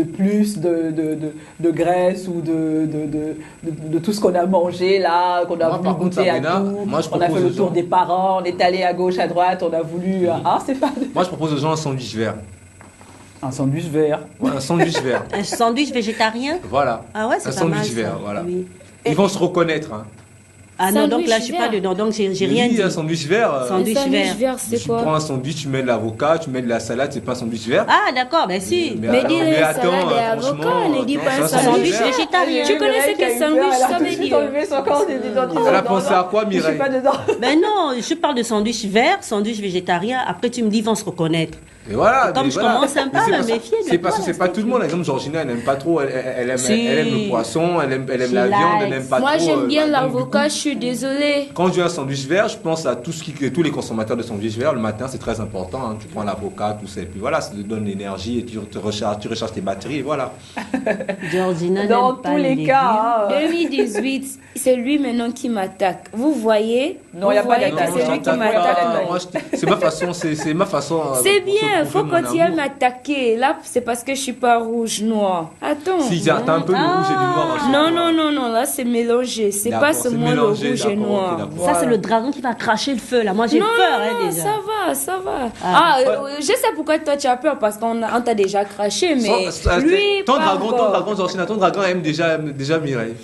plus de graisse ou de tout ce qu'on a mangé là, qu'on a voulu goûter à tout. On a fait le tour des parents, on est allé à gauche, à droite, on a voulu... Moi, je propose aux gens un sandwich vert. Un sandwich vert. Ouais, un sandwich vert. Un sandwich végétarien. Voilà. Ah ouais, c'est un pas mal. Un sandwich vert, voilà. Oui. Ils vont se reconnaître. Hein. Ah non, donc là, je suis pas dedans, donc j'ai rien dit. Un sandwich vert. Sandwich vert, c'est quoi? Tu prends un sandwich, tu mets de l'avocat, tu mets de la salade, c'est pas un sandwich vert. Ah d'accord, ben si. Mais attends, salade et avocat, ne dis pas un sandwich végétarien. Tu connais ce que sandwich, ça veut dire? Elle a pensé à quoi, Mireille? Je suis pas dedans. Ben non, je parle de sandwich vert, sandwich végétarien, après tu me dis, ils vont se reconnaître. Et voilà, et comme je commence un peu à me méfier. C'est parce que c'est pas tout le monde. Par exemple, Georgina, elle n'aime pas trop. Elle aime le poisson, elle aime la viande, elle n'aime pas trop. Moi, j'aime bien l'avocat, je suis désolée. Quand je dis un sandwich vert, je pense à tous les consommateurs de sandwich vert. Le matin, c'est très important. Hein. Tu prends l'avocat, tout ça. Et puis voilà, ça te donne l'énergie et tu recharges tes batteries. Et voilà. Georgina, dans tous les cas. 2018, c'est lui maintenant qui m'attaque. Vous voyez? Non, il n'y a pas d'attaque. C'est lui qui m'attaque. C'est ma façon. C'est bien. Il faut continuer à m'attaquer. Là, c'est parce que je suis pas rouge noir. Attends. Si, t'as un peu de rouge et du noir. Non. Là, c'est mélangé. C'est pas seulement le rouge et noir. Okay, ça, c'est le dragon qui va cracher le feu. Là, moi, j'ai peur. Déjà. Ça va. Je sais pourquoi toi, tu as peur. Parce qu'on t'a déjà craché. Mais lui, ton dragon, Georgina, ton dragon aime déjà Mireille.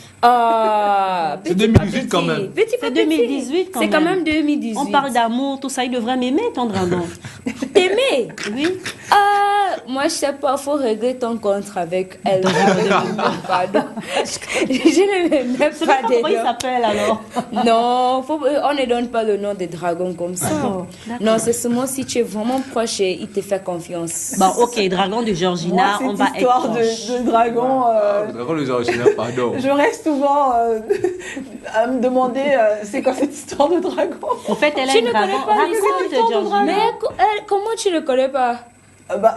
C'est 2018 quand même. C'est 2018 quand même. C'est quand même 2018. On parle d'amour, tout ça. Il devrait m'aimer, ton dragon. T'aimer? Oui. Moi, je sais pas, faut régler ton contre avec elle. Pardon. Je ne m'aime pas. Comment il s'appelle alors? Non, on ne donne pas le nom des dragons comme ça. Non, c'est seulement si tu es vraiment proche et il te fait confiance. Bon, ok, dragon de Georgina, on va être histoire de dragon. Le dragon de Georgina, pardon. Je reste souvent à me demander c'est quoi cette histoire de dragon. En fait, elle a une dragon. Mais comment tu ne connais pas?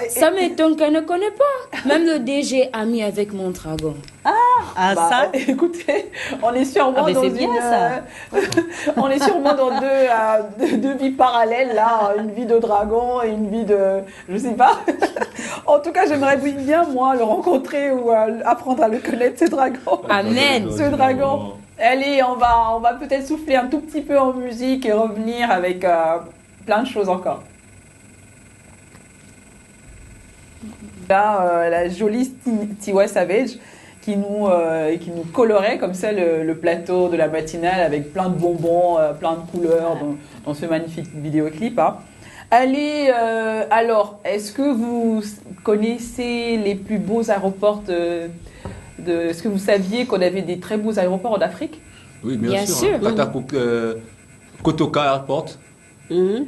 Ça m'étonne qu'elle ne connaît pas. Même le DG a mis avec mon dragon. Ça. Écoutez, on est sûrement dans on est sûrement dans deux vies parallèles là, une vie de dragon et une vie de, je sais pas. En tout cas, j'aimerais bien moi le rencontrer ou apprendre à le connaître, ce dragon. Amen. Ce dragon. Allez, on va peut-être souffler un tout petit peu en musique et revenir avec plein de choses encore. Là, la jolie Tiwa Savage qui nous colorait comme ça le plateau de la matinale avec plein de bonbons, plein de couleurs dans ce magnifique vidéoclip. Hein. Allez, alors, est-ce que vous connaissez les plus beaux aéroports est-ce que vous saviez qu'on avait des très beaux aéroports en Afrique? Oui, bien sûr. Kotoka Airport.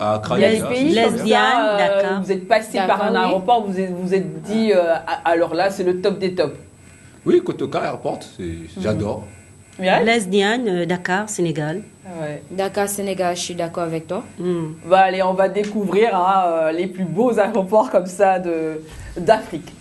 À il y a des pays comme ça, Dakar. Vous êtes passé par un aéroport, vous êtes dit, alors là, c'est le top des tops. Oui, Kotoka Airport, j'adore. Lesdiane, Dakar, Sénégal. Ouais. Dakar, Sénégal, je suis d'accord avec toi. Allez, on va découvrir les plus beaux aéroports comme ça d'Afrique.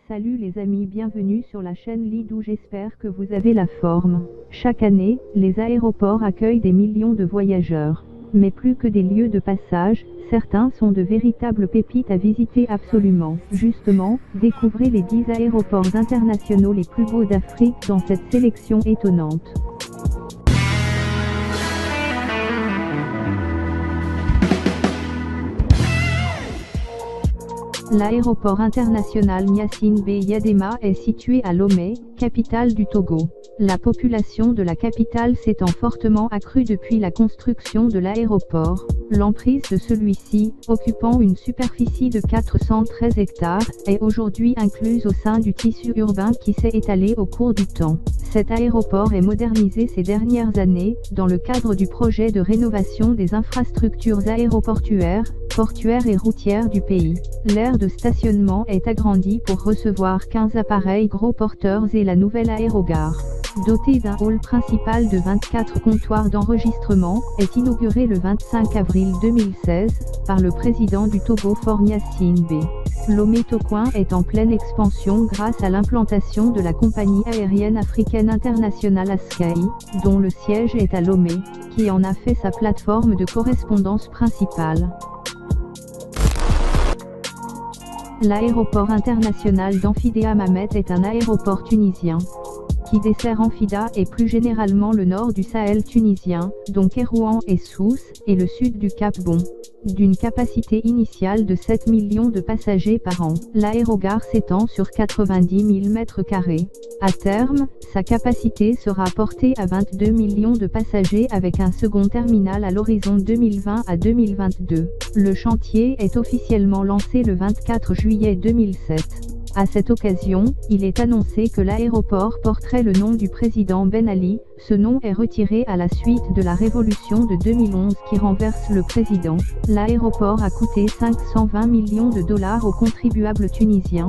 Salut les amis, bienvenue sur la chaîne Lidou, j'espère que vous avez la forme. Chaque année, les aéroports accueillent des millions de voyageurs. Mais plus que des lieux de passage, certains sont de véritables pépites à visiter absolument. Justement, découvrez les 10 aéroports internationaux les plus beaux d'Afrique dans cette sélection étonnante. L'aéroport international Gnassingbé Yadema est situé à Lomé, capitale du Togo. La population de la capitale s'étant fortement accrue depuis la construction de l'aéroport, l'emprise de celui-ci, occupant une superficie de 413 hectares, est aujourd'hui incluse au sein du tissu urbain qui s'est étalé au cours du temps. Cet aéroport est modernisé ces dernières années, dans le cadre du projet de rénovation des infrastructures aéroportuaires, portuaires et routières du pays. L'aire de stationnement est agrandie pour recevoir 15 appareils gros porteurs et la nouvelle aérogare, dotée d'un hall principal de 24 comptoirs d'enregistrement, est inaugurée le 25 avril 2016, par le président du Togo Faure Gnassingbé. Lomé Tokoin est en pleine expansion grâce à l'implantation de la compagnie aérienne africaine internationale Askai, dont le siège est à Lomé, qui en a fait sa plateforme de correspondance principale. L'aéroport international d'Amphidéa Mamet est un aéroport tunisien qui dessert Amphida et plus généralement le nord du Sahel tunisien, dont Kérouan et Sousse, et le sud du Cap Bon. D'une capacité initiale de 7 millions de passagers par an, l'aérogare s'étend sur 90 000 m². À terme, sa capacité sera portée à 22 millions de passagers avec un second terminal à l'horizon 2020 à 2022. Le chantier est officiellement lancé le 24 juillet 2007. À cette occasion, il est annoncé que l'aéroport porterait le nom du président Ben Ali. Ce nom est retiré à la suite de la révolution de 2011 qui renverse le président. L'aéroport a coûté 520 millions de dollars aux contribuables tunisiens.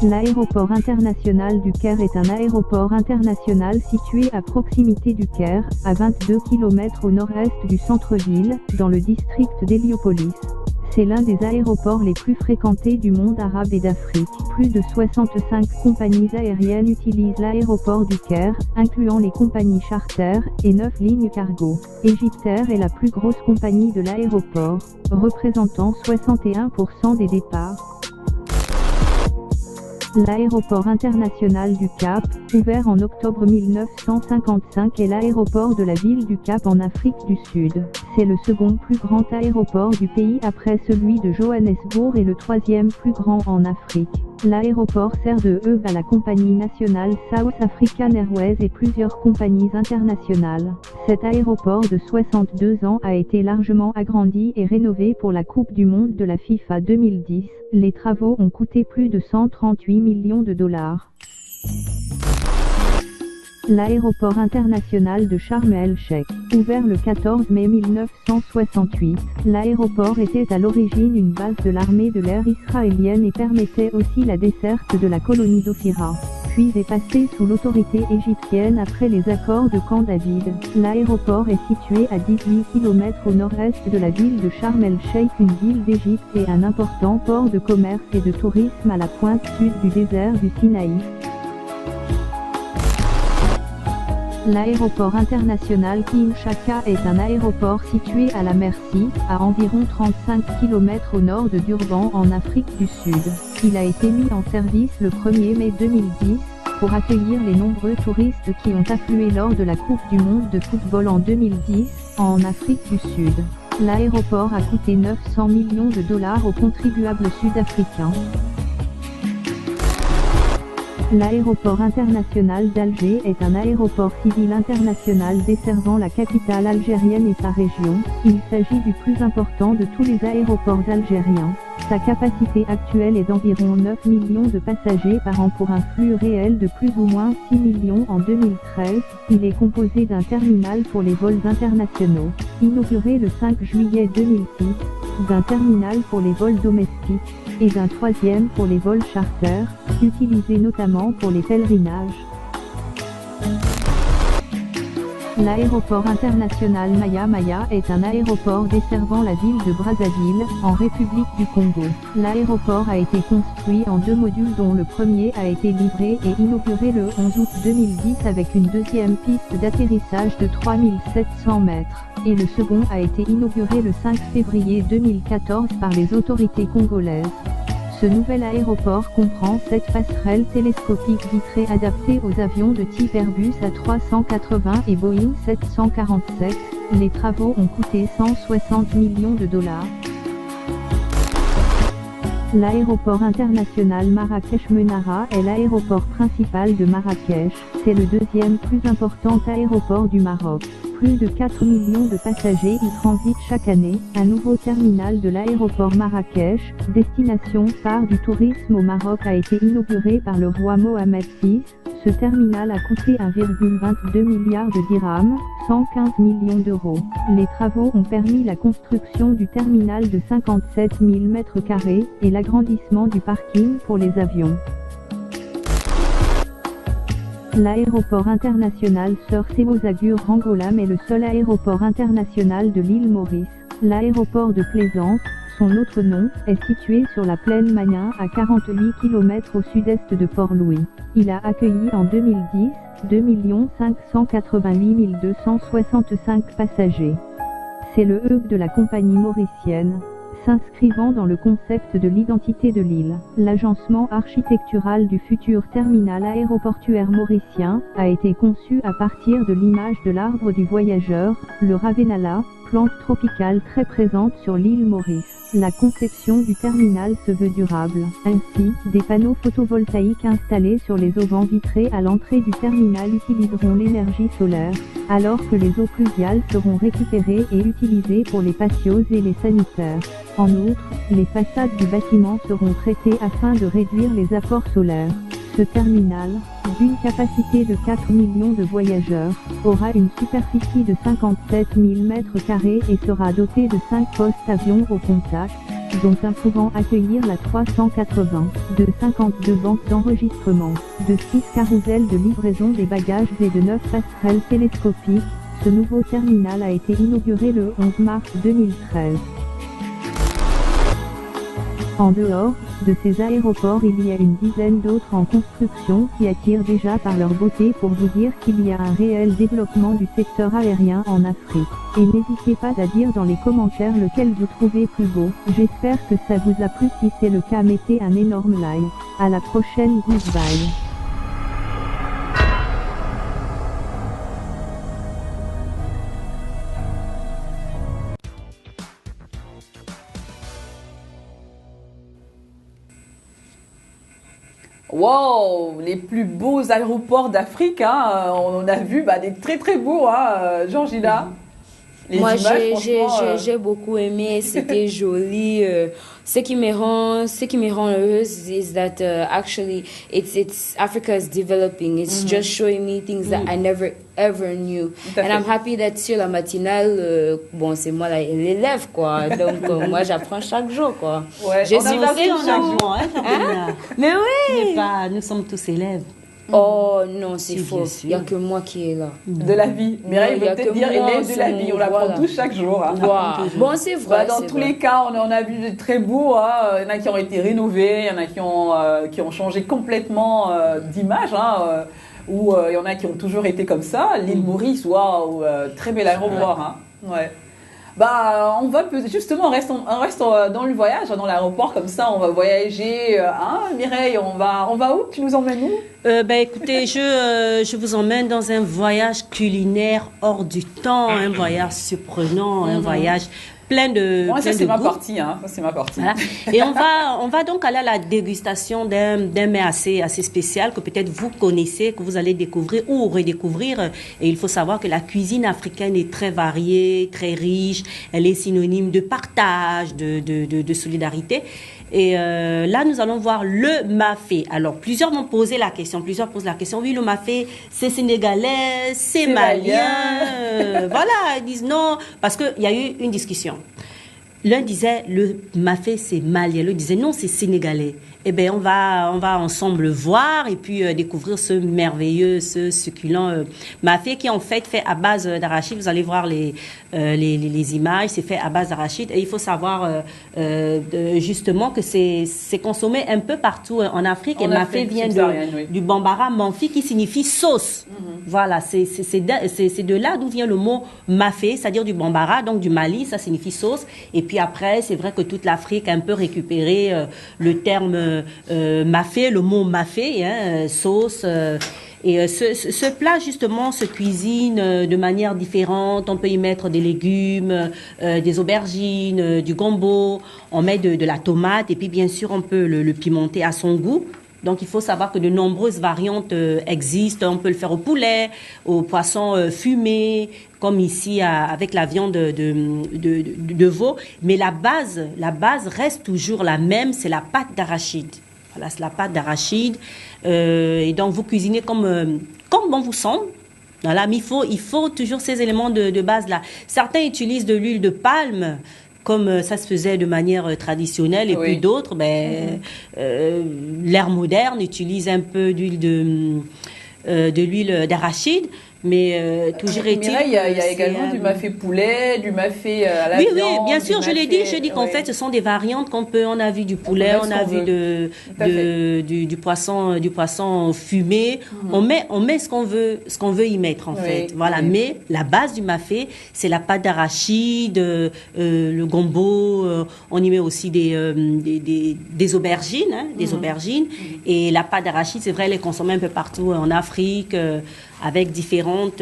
L'aéroport international du Caire est un aéroport international situé à proximité du Caire, à 22 km au nord-est du centre-ville, dans le district d'Héliopolis. C'est l'un des aéroports les plus fréquentés du monde arabe et d'Afrique. Plus de 65 compagnies aériennes utilisent l'aéroport du Caire, incluant les compagnies charter et 9 lignes cargo. Egyptair est la plus grosse compagnie de l'aéroport, représentant 61% des départs. L'aéroport international du Cap, ouvert en octobre 1955, est l'aéroport de la ville du Cap en Afrique du Sud. C'est le second plus grand aéroport du pays après celui de Johannesburg et le troisième plus grand en Afrique. L'aéroport sert de hub à la compagnie nationale South African Airways et plusieurs compagnies internationales. Cet aéroport de 62 ans a été largement agrandi et rénové pour la Coupe du Monde de la FIFA 2010. Les travaux ont coûté plus de 138 millions de dollars. L'aéroport international de Sharm el-Sheikh, ouvert le 14 mai 1968, l'aéroport était à l'origine une base de l'armée de l'air israélienne et permettait aussi la desserte de la colonie d'Ophira, puis est passé sous l'autorité égyptienne après les accords de Camp David. L'aéroport est situé à 18 km au nord-est de la ville de Sharm el-Sheikh, une ville d'Égypte et un important port de commerce et de tourisme à la pointe sud du désert du Sinaï. L'aéroport international King Shaka est un aéroport situé à la Merci, à environ 35 km au nord de Durban en Afrique du Sud. Il a été mis en service le 1er mai 2010, pour accueillir les nombreux touristes qui ont afflué lors de la Coupe du Monde de football en 2010, en Afrique du Sud. L'aéroport a coûté 900 millions de dollars aux contribuables sud-africains. L'aéroport international d'Alger est un aéroport civil international desservant la capitale algérienne et sa région. Il s'agit du plus important de tous les aéroports algériens. Sa capacité actuelle est d'environ 9 millions de passagers par an pour un flux réel de plus ou moins 6 millions en 2013. Il est composé d'un terminal pour les vols internationaux, inauguré le 5 juillet 2006, d'un terminal pour les vols domestiques, et d'un troisième pour les vols charters, utilisés notamment pour les pèlerinages. L'aéroport international Maya Maya est un aéroport desservant la ville de Brazzaville, en République du Congo. L'aéroport a été construit en 2 modules dont le premier a été livré et inauguré le 11 août 2010 avec une deuxième piste d'atterrissage de 3700 mètres, et le second a été inauguré le 5 février 2014 par les autorités congolaises. Ce nouvel aéroport comprend 7 passerelles télescopiques vitrées adaptées aux avions de type Airbus A380 et Boeing 747. Les travaux ont coûté 160 millions de dollars. L'aéroport international Marrakech-Menara est l'aéroport principal de Marrakech. C'est le deuxième plus important aéroport du Maroc. Plus de 4 millions de passagers y transitent chaque année. Un nouveau terminal de l'aéroport Marrakech, destination phare du tourisme au Maroc, a été inauguré par le roi Mohamed VI. Ce terminal a coûté 1,22 milliard de dirhams, 115 millions d'euros. Les travaux ont permis la construction du terminal de 57 000 m² et l'agrandissement du parking pour les avions. L'aéroport international Sir Semozagur Rangolam est le seul aéroport international de l'île Maurice. L'aéroport de Plaisance, son autre nom, est situé sur la plaine Magnin à 48 km au sud-est de Port-Louis. Il a accueilli en 2010 2 588 265 passagers. C'est le hub de la compagnie mauricienne, s'inscrivant dans le concept de l'identité de l'île. L'agencement architectural du futur terminal aéroportuaire mauricien a été conçu à partir de l'image de l'arbre du voyageur, le Ravenala, plante tropicale très présente sur l'île Maurice. La conception du terminal se veut durable. Ainsi, des panneaux photovoltaïques installés sur les auvents vitrés à l'entrée du terminal utiliseront l'énergie solaire, alors que les eaux pluviales seront récupérées et utilisées pour les patios et les sanitaires. En outre, les façades du bâtiment seront traitées afin de réduire les apports solaires. Ce terminal, d'une capacité de 4 millions de voyageurs, aura une superficie de 57 000 m² et sera doté de 5 postes avions au contact, dont un pouvant accueillir la 380, de 52 banques d'enregistrement, de 6 carousels de livraison des bagages et de 9 passerelles télescopiques. Ce nouveau terminal a été inauguré le 11 mars 2013. En dehors de ces aéroports, il y a une dizaine d'autres en construction qui attirent déjà par leur beauté, pour vous dire qu'il y a un réel développement du secteur aérien en Afrique. Et n'hésitez pas à dire dans les commentaires lequel vous trouvez plus beau. J'espère que ça vous a plu. Si c'est le cas, mettez un énorme like. À la prochaine, goodbye. Wow, les plus beaux aéroports d'Afrique, hein. On a vu des très très beaux, hein, Georgina. Moi, j'ai beaucoup aimé, c'était joli. Ce qui me rend heureuse is that actually it's Africa is developing. It's just showing me things that I never ever knew. And I'm happy that sur la matinale, bon, c'est moi l'élève, quoi. Donc moi j'apprends chaque jour, quoi. Ouais, je suis chaque jour, hein, mais oui. Nous sommes tous élèves. Oh non, c'est faux. Il n'y a que moi qui est là. De la vie. Mireille veut peut-être dire élève de la vie. On l'apprend tous chaque jour. Hein. Wow. Bon, c'est vrai. Dans tous les cas, on a vu des très beaux. Hein. Il y en a qui ont été rénovés, il y en a qui ont changé complètement d'image. Hein. Ou il y en a qui ont toujours été comme ça. L'île Maurice, waouh, très bel aéroport. Hein. Ouais. On va justement, on reste dans le voyage, dans l'aéroport, comme ça, on va voyager. Hein, Mireille, on va où? Tu nous emmènes où? Écoutez, je vous emmène dans un voyage culinaire hors du temps, un voyage surprenant, un voyage plein de Moi, ça, c'est ma partie. Hein. Ça, c'est ma partie. Voilà. Et on va donc aller à la dégustation d'un mets assez spécial que peut-être vous connaissez, que vous allez découvrir ou redécouvrir. Et il faut savoir que la cuisine africaine est très variée, très riche. Elle est synonyme de partage, de solidarité. Et là, nous allons voir le mafé. Alors, plusieurs posent la question. Oui, le mafé, c'est sénégalais, c'est malien. Voilà, ils disent non, parce qu'il y a eu une discussion. L'un disait, le mafé, c'est malien. L'autre disait, non, c'est sénégalais. Eh bien, on va ensemble voir et puis découvrir ce merveilleux, ce succulent mafé qui est en fait à base d'arachide. Vous allez voir les images, c'est fait à base d'arachide. Et il faut savoir justement que c'est consommé un peu partout en Afrique. Et mafé vient du bambara manfi qui signifie sauce. Voilà, c'est de là d'où vient le mot mafé, c'est-à-dire du bambara, donc du Mali, ça signifie sauce. Et puis après, c'est vrai que toute l'Afrique a un peu récupéré le terme mafé, le mot mafé, hein, sauce. Et ce plat, justement, se cuisine de manière différente. On peut y mettre des légumes, des aubergines, du gombo. On met de la tomate et puis, bien sûr, on peut le pimenter à son goût. Donc, il faut savoir que de nombreuses variantes existent. On peut le faire au poulet, au poisson fumé, comme ici avec la viande de veau. Mais la base reste toujours la même, c'est la pâte d'arachide. Voilà, c'est la pâte d'arachide. Et donc, vous cuisinez comme bon vous semble. Voilà, mais il faut toujours ces éléments de base là. Certains utilisent de l'huile de palme, comme ça se faisait de manière traditionnelle, et puis d'autres, l'ère moderne utilise un peu d'huile d'arachide. Mais toujours est-il. Il y a également du mafé poulet, du mafé à la viande. Oui, bien sûr, je l'ai dit. Je dis qu'en fait, ce sont des variantes qu'on peut. On a vu du poulet, on a vu du poisson fumé. On met ce qu'on veut y mettre en fait. Voilà. Mais la base du mafé, c'est la pâte d'arachide, le gombo. On y met aussi des aubergines, des aubergines. Et la pâte d'arachide, c'est vrai, elle est consommée un peu partout en Afrique. Avec différentes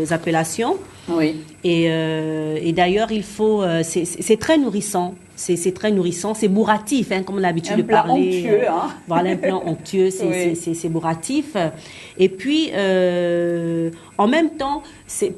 appellations. Oui. Et d'ailleurs, il faut, c'est très nourrissant. C'est très nourrissant. C'est bourratif, comme on a l'habitude de parler. Onctueux, Voilà, un plat onctueux, c'est bourratif. Et puis, en même temps,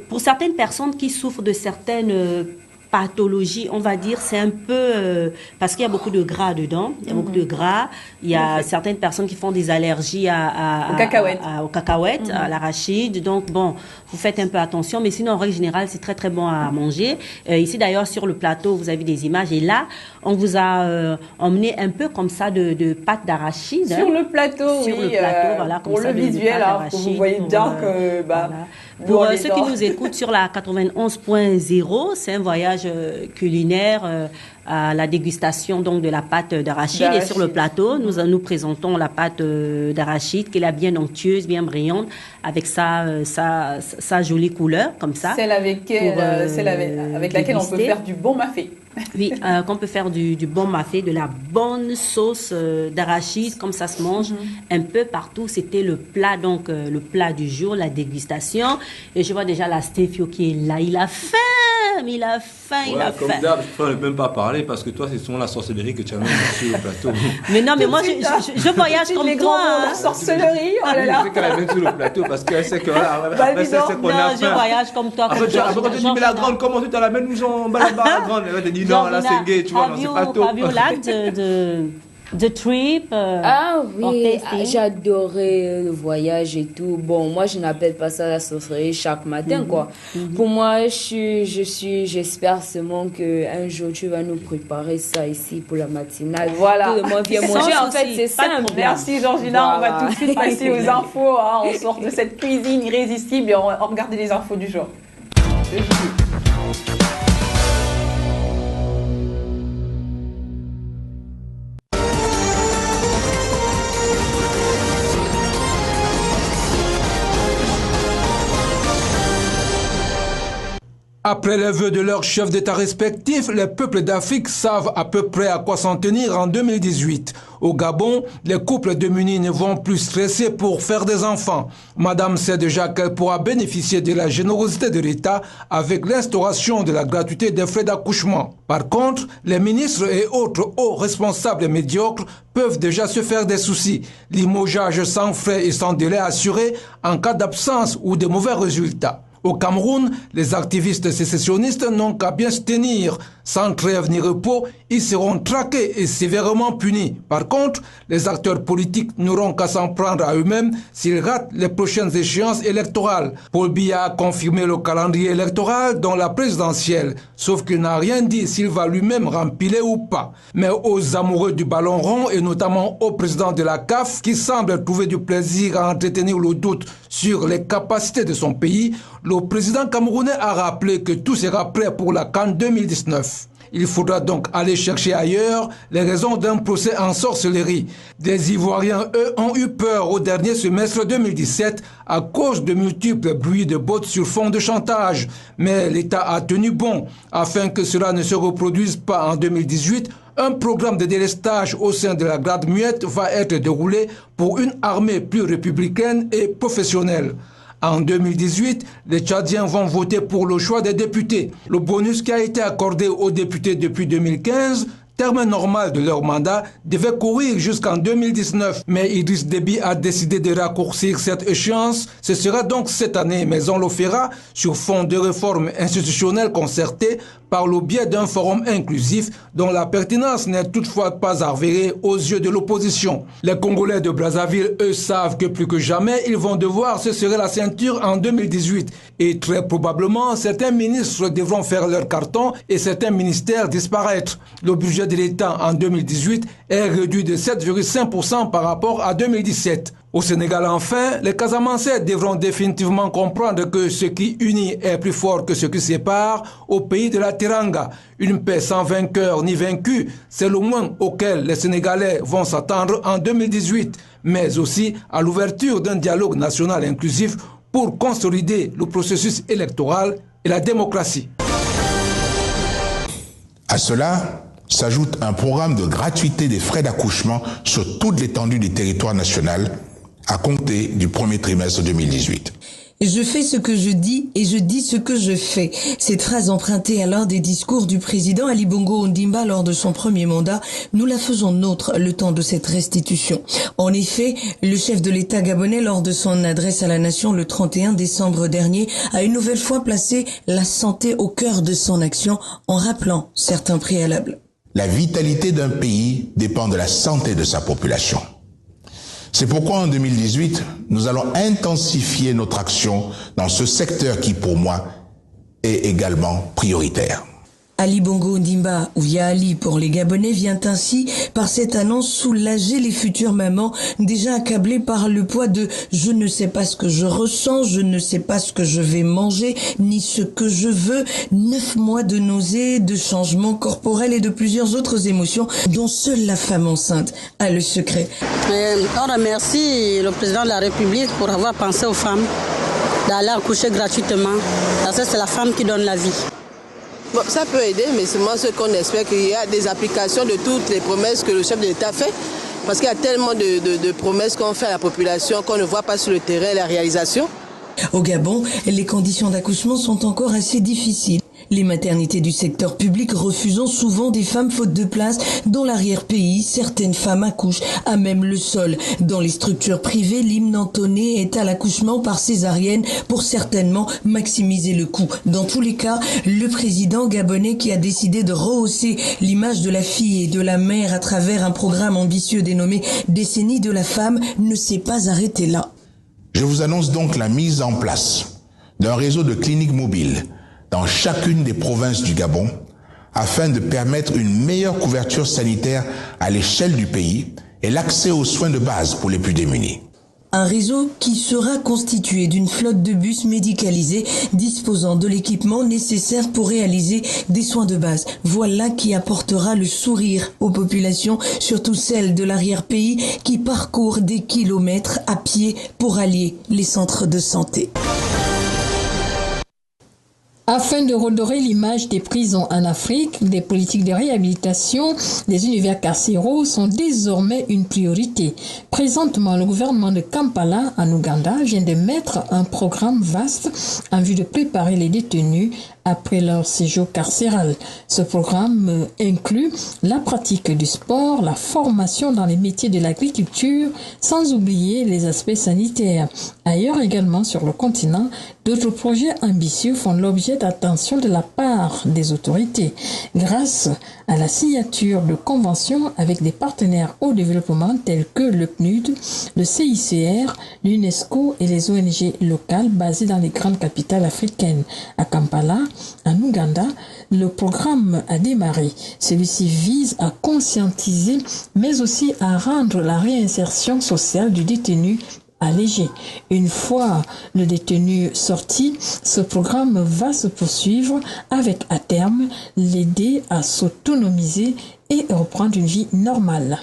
pour certaines personnes qui souffrent de certaines pathologie, on va dire, c'est un peu parce qu'il y a beaucoup de gras dedans. Il y a beaucoup de gras. Il y a certaines personnes qui font des allergies aux cacahuètes, à l'arachide. Donc bon, vous faites un peu attention. Mais sinon, en règle générale, c'est très très bon à manger. Ici d'ailleurs sur le plateau, vous avez des images. Et là, on vous a emmené un peu comme ça de pâte d'arachide. Sur le plateau, sur le plateau, voilà. Pour le visuel, vous voyez bien que voilà. Pour ceux qui nous écoutent sur la 91.0, c'est un voyage culinaire à la dégustation donc de la pâte d'arachide. Et sur le plateau, nous présentons la pâte d'arachide qui est bien onctueuse, bien brillante, avec sa jolie couleur comme ça. Celle avec laquelle on peut faire du bon mafé. Oui, qu'on peut faire du bon mafé, de la bonne sauce d'arachide, comme ça se mange un peu partout. C'était le plat, donc le plat du jour, la dégustation. Et je vois déjà la Stéphio qui est là. Il a faim, il a comme faim. d'hab, je ne peux même pas parler parce que toi, c'est souvent la sorcellerie que tu as mis sur le plateau. Mais non, mais moi, je voyage comme toi. La sorcellerie, oh là là. Je sais qu'elle a mis sur le plateau parce qu'elle sait que après, c'est qu'on a faim. Je voyage comme toi. Après, quand tu dis, mais la grande, comment tu la mets, nous on balade la grande. Elle va te dire, non, là, c'est gay, tu vois, non, c'est pas tôt. Have you liked the trip? Ah oui, j'adorais le voyage et tout. Bon, moi, je n'appelle pas ça la sorcellerie chaque matin, quoi. Pour moi, j'espère seulement qu'un jour, tu vas nous préparer ça ici pour la matinale. Voilà. Tout le monde vient manger. En fait, c'est simple. Merci, Georgina. Voilà. On va tout de suite passer aux infos. On sort de cette cuisine irrésistible et on regarde les infos du jour. Après les vœux de leurs chefs d'État respectifs, les peuples d'Afrique savent à peu près à quoi s'en tenir en 2018. Au Gabon, les couples démunis ne vont plus stresser pour faire des enfants. Madame sait déjà qu'elle pourra bénéficier de la générosité de l'État avec l'instauration de la gratuité des frais d'accouchement. Par contre, les ministres et autres hauts responsables médiocres peuvent déjà se faire des soucis. Limogeage sans frais et sans délai assuré en cas d'absence ou de mauvais résultats. Au Cameroun, les activistes sécessionnistes n'ont qu'à bien se tenir. Sans trêve ni repos, ils seront traqués et sévèrement punis. Par contre, les acteurs politiques n'auront qu'à s'en prendre à eux-mêmes s'ils ratent les prochaines échéances électorales. Paul Biya a confirmé le calendrier électoral dans la présidentielle, sauf qu'il n'a rien dit s'il va lui-même rempiler ou pas. Mais aux amoureux du ballon rond et notamment au président de la CAF, qui semble trouver du plaisir à entretenir le doute sur les capacités de son pays, le président camerounais a rappelé que tout sera prêt pour la CAN 2019. Il faudra donc aller chercher ailleurs les raisons d'un procès en sorcellerie. Des Ivoiriens, eux, ont eu peur au dernier semestre 2017 à cause de multiples bruits de bottes sur fond de chantage. Mais l'État a tenu bon afin que cela ne se reproduise pas en 2018. Un programme de délestage au sein de la Garde muette va être déroulé pour une armée plus républicaine et professionnelle. En 2018, les Tchadiens vont voter pour le choix des députés. Le bonus qui a été accordé aux députés depuis 2015, terme normal de leur mandat, devait courir jusqu'en 2019. Mais Idriss Déby a décidé de raccourcir cette échéance. Ce sera donc cette année, mais on le fera sur fond de réformes institutionnelles concertées par le biais d'un forum inclusif dont la pertinence n'est toutefois pas avérée aux yeux de l'opposition. Les Congolais de Brazzaville, eux, savent que plus que jamais, ils vont devoir se serrer la ceinture en 2018. Et très probablement, certains ministres devront faire leur carton et certains ministères disparaître. Le budget de l'État en 2018 est réduit de 7,5% par rapport à 2017. Au Sénégal, enfin, les Casamançais devront définitivement comprendre que ce qui unit est plus fort que ce qui sépare au pays de la Teranga. Une paix sans vainqueur ni vaincu, c'est le moins auquel les Sénégalais vont s'attendre en 2018, mais aussi à l'ouverture d'un dialogue national inclusif pour consolider le processus électoral et la démocratie. À cela s'ajoute un programme de gratuité des frais d'accouchement sur toute l'étendue du territoire national à compter du premier trimestre 2018. Je fais ce que je dis et je dis ce que je fais. Cette phrase empruntée à l'un des discours du président Ali Bongo Ondimba lors de son premier mandat, nous la faisons nôtre le temps de cette restitution. En effet, le chef de l'État gabonais, lors de son adresse à la nation le 31 décembre dernier, a une nouvelle fois placé la santé au cœur de son action en rappelant certains préalables. La vitalité d'un pays dépend de la santé de sa population. C'est pourquoi en 2018, nous allons intensifier notre action dans ce secteur qui, pour moi, est également prioritaire. Ali Bongo Ondimba, ou Yaali pour les Gabonais, vient ainsi, par cette annonce, soulager les futures mamans déjà accablées par le poids de « je ne sais pas ce que je ressens, je ne sais pas ce que je vais manger, ni ce que je veux », 9 mois de nausées, de changements corporels et de plusieurs autres émotions dont seule la femme enceinte a le secret. On remercie le président de la République pour avoir pensé aux femmes d'aller accoucher gratuitement, parce que c'est la femme qui donne la vie. Bon, ça peut aider, mais c'est moi ce qu'on espère qu'il y a des applications de toutes les promesses que le chef de l'État fait. Parce qu'il y a tellement de promesses qu'on fait à la population qu'on ne voit pas sur le terrain la réalisation. Au Gabon, les conditions d'accouchement sont encore assez difficiles. Les maternités du secteur public refusant souvent des femmes faute de place. Dans l'arrière-pays, certaines femmes accouchent à même le sol. Dans les structures privées, l'hymne entonné est à l'accouchement par césarienne pour certainement maximiser le coût. Dans tous les cas, le président gabonais qui a décidé de rehausser l'image de la fille et de la mère à travers un programme ambitieux dénommé Décennie de la femme ne s'est pas arrêté là. Je vous annonce donc la mise en place d'un réseau de cliniques mobiles dans chacune des provinces du Gabon, afin de permettre une meilleure couverture sanitaire à l'échelle du pays et l'accès aux soins de base pour les plus démunis. Un réseau qui sera constitué d'une flotte de bus médicalisés disposant de l'équipement nécessaire pour réaliser des soins de base. Voilà qui apportera le sourire aux populations, surtout celles de l'arrière-pays qui parcourent des kilomètres à pied pour allier les centres de santé. Afin de redorer l'image des prisons en Afrique, des politiques de réhabilitation des univers carcéraux sont désormais une priorité. Présentement, le gouvernement de Kampala, en Ouganda, vient de mettre un programme vaste en vue de préparer les détenus après leur séjour carcéral. Ce programme inclut la pratique du sport, la formation dans les métiers de l'agriculture, sans oublier les aspects sanitaires. Ailleurs également sur le continent, d'autres projets ambitieux font l'objet d'attention de la part des autorités. Grâce à la signature de conventions avec des partenaires au développement tels que le PNUD, le CICR, l'UNESCO et les ONG locales basées dans les grandes capitales africaines. À Kampala, en Ouganda, le programme a démarré. Celui-ci vise à conscientiser, mais aussi à rendre la réinsertion sociale du détenu allégée. Une fois le détenu sorti, ce programme va se poursuivre avec à terme l'aider à s'autonomiser et reprendre une vie normale.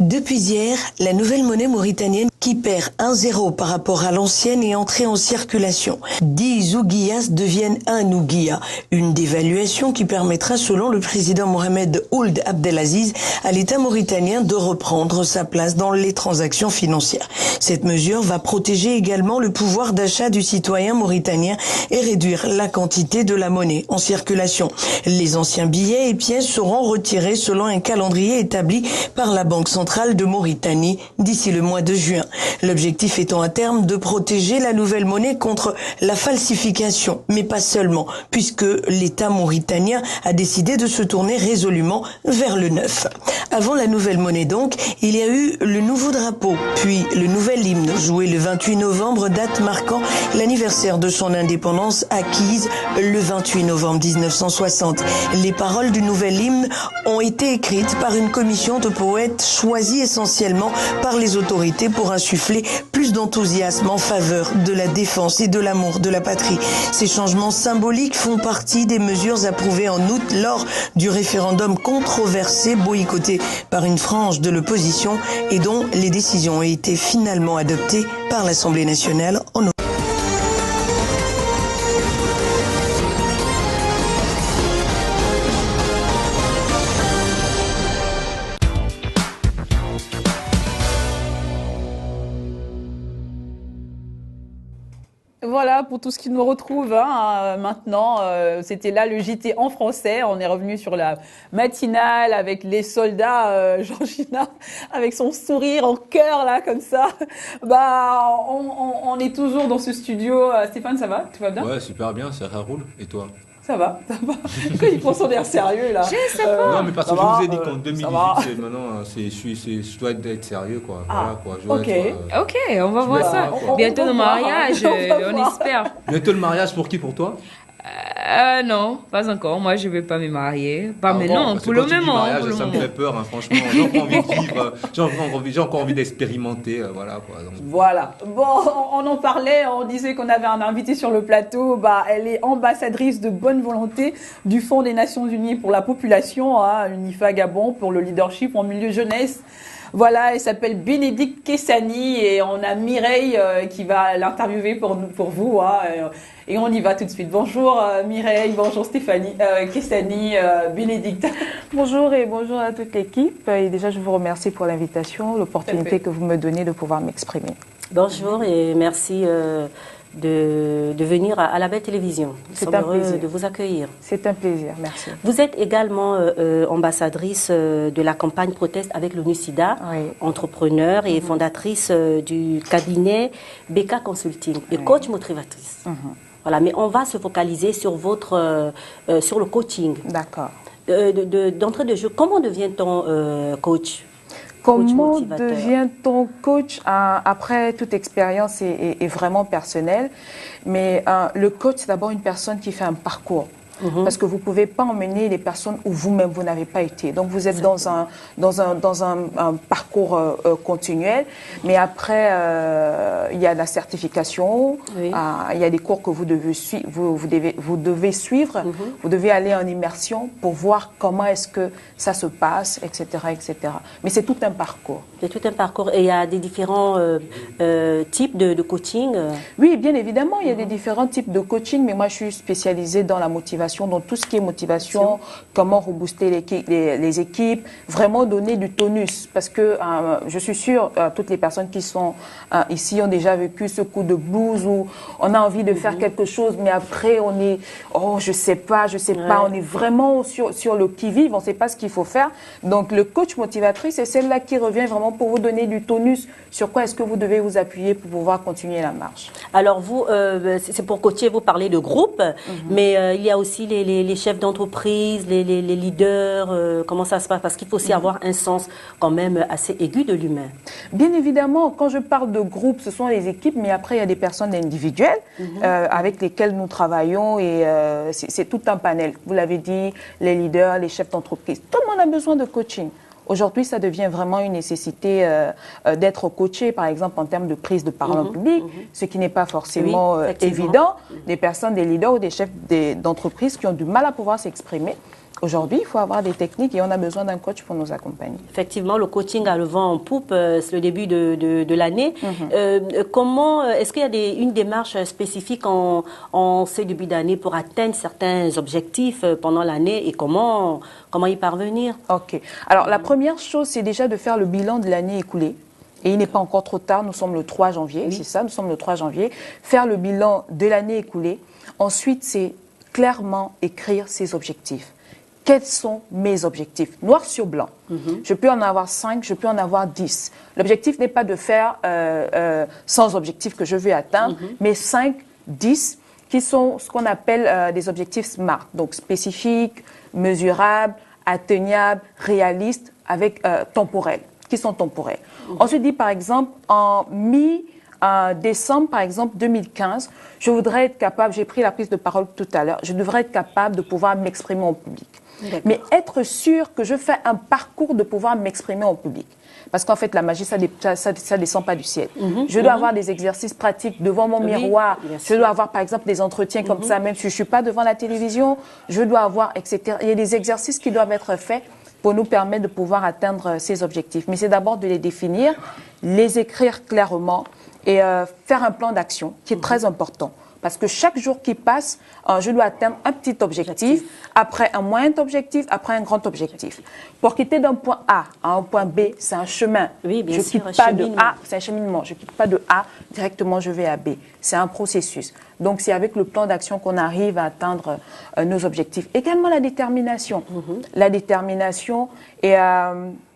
Depuis hier, la nouvelle monnaie mauritanienne qui perd 1,0 par rapport à l'ancienne est entrée en circulation. 10 ouguiyas deviennent 1 ouguiya, une dévaluation qui permettra, selon le président Mohamed Ould Abdelaziz, à l'État mauritanien de reprendre sa place dans les transactions financières. Cette mesure va protéger également le pouvoir d'achat du citoyen mauritanien et réduire la quantité de la monnaie en circulation. Les anciens billets et pièces seront retirés selon un calendrier établi par la Banque centrale de Mauritanie d'ici le mois de juin. L'objectif étant à terme de protéger la nouvelle monnaie contre la falsification, mais pas seulement, puisque l'État mauritanien a décidé de se tourner résolument vers le neuf. Avant la nouvelle monnaie donc, il y a eu le nouveau drapeau, puis le nouvel hymne, joué le 28 novembre, date marquant l'anniversaire de son indépendance acquise le 28 novembre 1960. Les paroles du nouvel hymne ont été écrites par une commission de poètes choisis essentiellement par les autorités pour insuffler plus d'enthousiasme en faveur de la défense et de l'amour de la patrie. Ces changements symboliques font partie des mesures approuvées en août lors du référendum controversé boycotté par une frange de l'opposition et dont les décisions ont été finalement adoptées par l'Assemblée nationale en novembre. Voilà pour tout ce qui nous retrouve maintenant. C'était là le JT en français. On est revenu sur la matinale avec les soldats. Georgina, avec son sourire en cœur là comme ça. On est toujours dans ce studio. Stéphane, ça va? Tout va bien? Ouais, super bien, ça roule. Et toi? Ça va, ça va. Quand il prend son air sérieux là. Je sais pas. Non, mais parce que je vous ai dit qu'en 2018, maintenant, je dois être sérieux quoi. Ah, voilà, quoi. Ok, on va voir ça. Bientôt le mariage, on espère. Bientôt le mariage pour qui? Pour toi? Non, pas encore. Moi, je ne vais pas me marier. Pas maintenant, pour le moment. Mariage, ça me fait peur, hein, franchement. J'ai encore envie de vivre, j'ai encore envie d'expérimenter. Voilà, quoi. Donc. Voilà. Bon, on en parlait, on disait qu'on avait un invité sur le plateau. Elle est ambassadrice de bonne volonté du Fonds des Nations Unies pour la population, UNIFA Gabon, pour le leadership en milieu jeunesse. Voilà, elle s'appelle Bénédicte Kessani et on a Mireille qui va l'interviewer pour vous. Et on y va tout de suite. Bonjour Mireille, bonjour Stéphanie, Kessani, Bénédicte. Bonjour et bonjour à toute l'équipe. Et déjà, je vous remercie pour l'invitation, l'opportunité que vous me donnez de pouvoir m'exprimer. Bonjour et merci de venir à la Belle Télévision. Nous sommes heureux de vous accueillir. C'est un plaisir, merci. Vous êtes également ambassadrice de la campagne Proteste avec l'ONU-SIDA, entrepreneur et fondatrice du cabinet BK Consulting et coach motivatrice. Voilà, mais on va se focaliser sur sur le coaching. D'accord. D'entrée de jeu, comment devient-on coach? Comment devient-on coach? Après, toute expérience est vraiment personnelle, mais le coach, c'est d'abord une personne qui fait un parcours. Parce que vous ne pouvez pas emmener les personnes où vous-même, vous n'avez pas été. Donc, vous êtes dans un parcours continuel. Mais après, il y a la certification, il y a des cours que vous devez suivre. Vous devez aller en immersion pour voir comment est-ce que ça se passe, etc., etc. Mais c'est tout un parcours. C'est tout un parcours. Et il y a des différents types de coaching? Oui, bien évidemment, il y a des différents types de coaching. Mais moi, je suis spécialisée dans la motivation. Donc tout ce qui est motivation, comment rebooster les équipes, vraiment donner du tonus. Parce que je suis sûre, toutes les personnes qui sont ici ont déjà vécu ce coup de blues où on a envie de faire quelque chose, mais après on est, je sais pas, on est vraiment sur le qui-vive, on ne sait pas ce qu'il faut faire. Donc le coach motivatrice, c'est celle-là qui revient vraiment pour vous donner du tonus. Sur quoi est-ce que vous devez vous appuyer pour pouvoir continuer la marche? Alors vous, c'est pour coacher, vous parlez de groupe, mais il y a aussi les chefs d'entreprise, les leaders, comment ça se passe? Parce qu'il faut aussi avoir un sens quand même assez aigu de l'humain. Bien évidemment, quand je parle de groupe, ce sont les équipes, mais après il y a des personnes individuelles avec lesquelles nous travaillons et c'est tout un panel. Vous l'avez dit, les leaders, les chefs d'entreprise, tout le monde a besoin de coaching. Aujourd'hui, ça devient vraiment une nécessité d'être coaché, par exemple, en termes de prise de parole en public, ce qui n'est pas forcément évident. Des personnes, des leaders ou des chefs d'entreprise qui ont du mal à pouvoir s'exprimer. Aujourd'hui, il faut avoir des techniques et on a besoin d'un coach pour nous accompagner. Effectivement, le coaching a le vent en poupe, c'est le début de l'année. Comment, est-ce qu'il y a une démarche spécifique en ce début d'année pour atteindre certains objectifs pendant l'année et comment y parvenir? Ok. Alors, la première chose, c'est déjà de faire le bilan de l'année écoulée. Et il n'est pas encore trop tard, nous sommes le 3 janvier, c'est ça, nous sommes le 3 janvier. Faire le bilan de l'année écoulée. Ensuite, c'est clairement écrire ses objectifs. Quels sont mes objectifs? Noir sur blanc. Je peux en avoir 5, je peux en avoir 10. L'objectif n'est pas de faire 100 objectifs que je veux atteindre, mais 5, 10 qui sont ce qu'on appelle des objectifs SMART. Donc spécifiques, mesurables, atteignables, réalistes, avec temporels, qui sont temporels. Ensuite, dit par exemple, en décembre, par exemple, 2015, je voudrais être capable, j'ai pris la prise de parole tout à l'heure, je devrais être capable de pouvoir m'exprimer en public. Mais être sûr que je fais un parcours de pouvoir m'exprimer en public. Parce qu'en fait, la magie, ça descend pas du ciel. Je dois avoir des exercices pratiques devant mon miroir. Je dois avoir, par exemple, des entretiens comme ça, même si je suis pas devant la télévision. Je dois avoir, etc. Il y a des exercices qui doivent être faits pour nous permettre de pouvoir atteindre ces objectifs. Mais c'est d'abord de les définir, les écrire clairement et faire un plan d'action qui est très important. Parce que chaque jour qui passe, je dois atteindre un petit objectif, après un moyen objectif, après un grand objectif. Pour quitter d'un point A à un point B, c'est un chemin. Oui, bien sûr, je quitte pas de A, c'est un cheminement. Je quitte pas de A directement, je vais à B. C'est un processus. Donc c'est avec le plan d'action qu'on arrive à atteindre nos objectifs. Également la détermination. La détermination et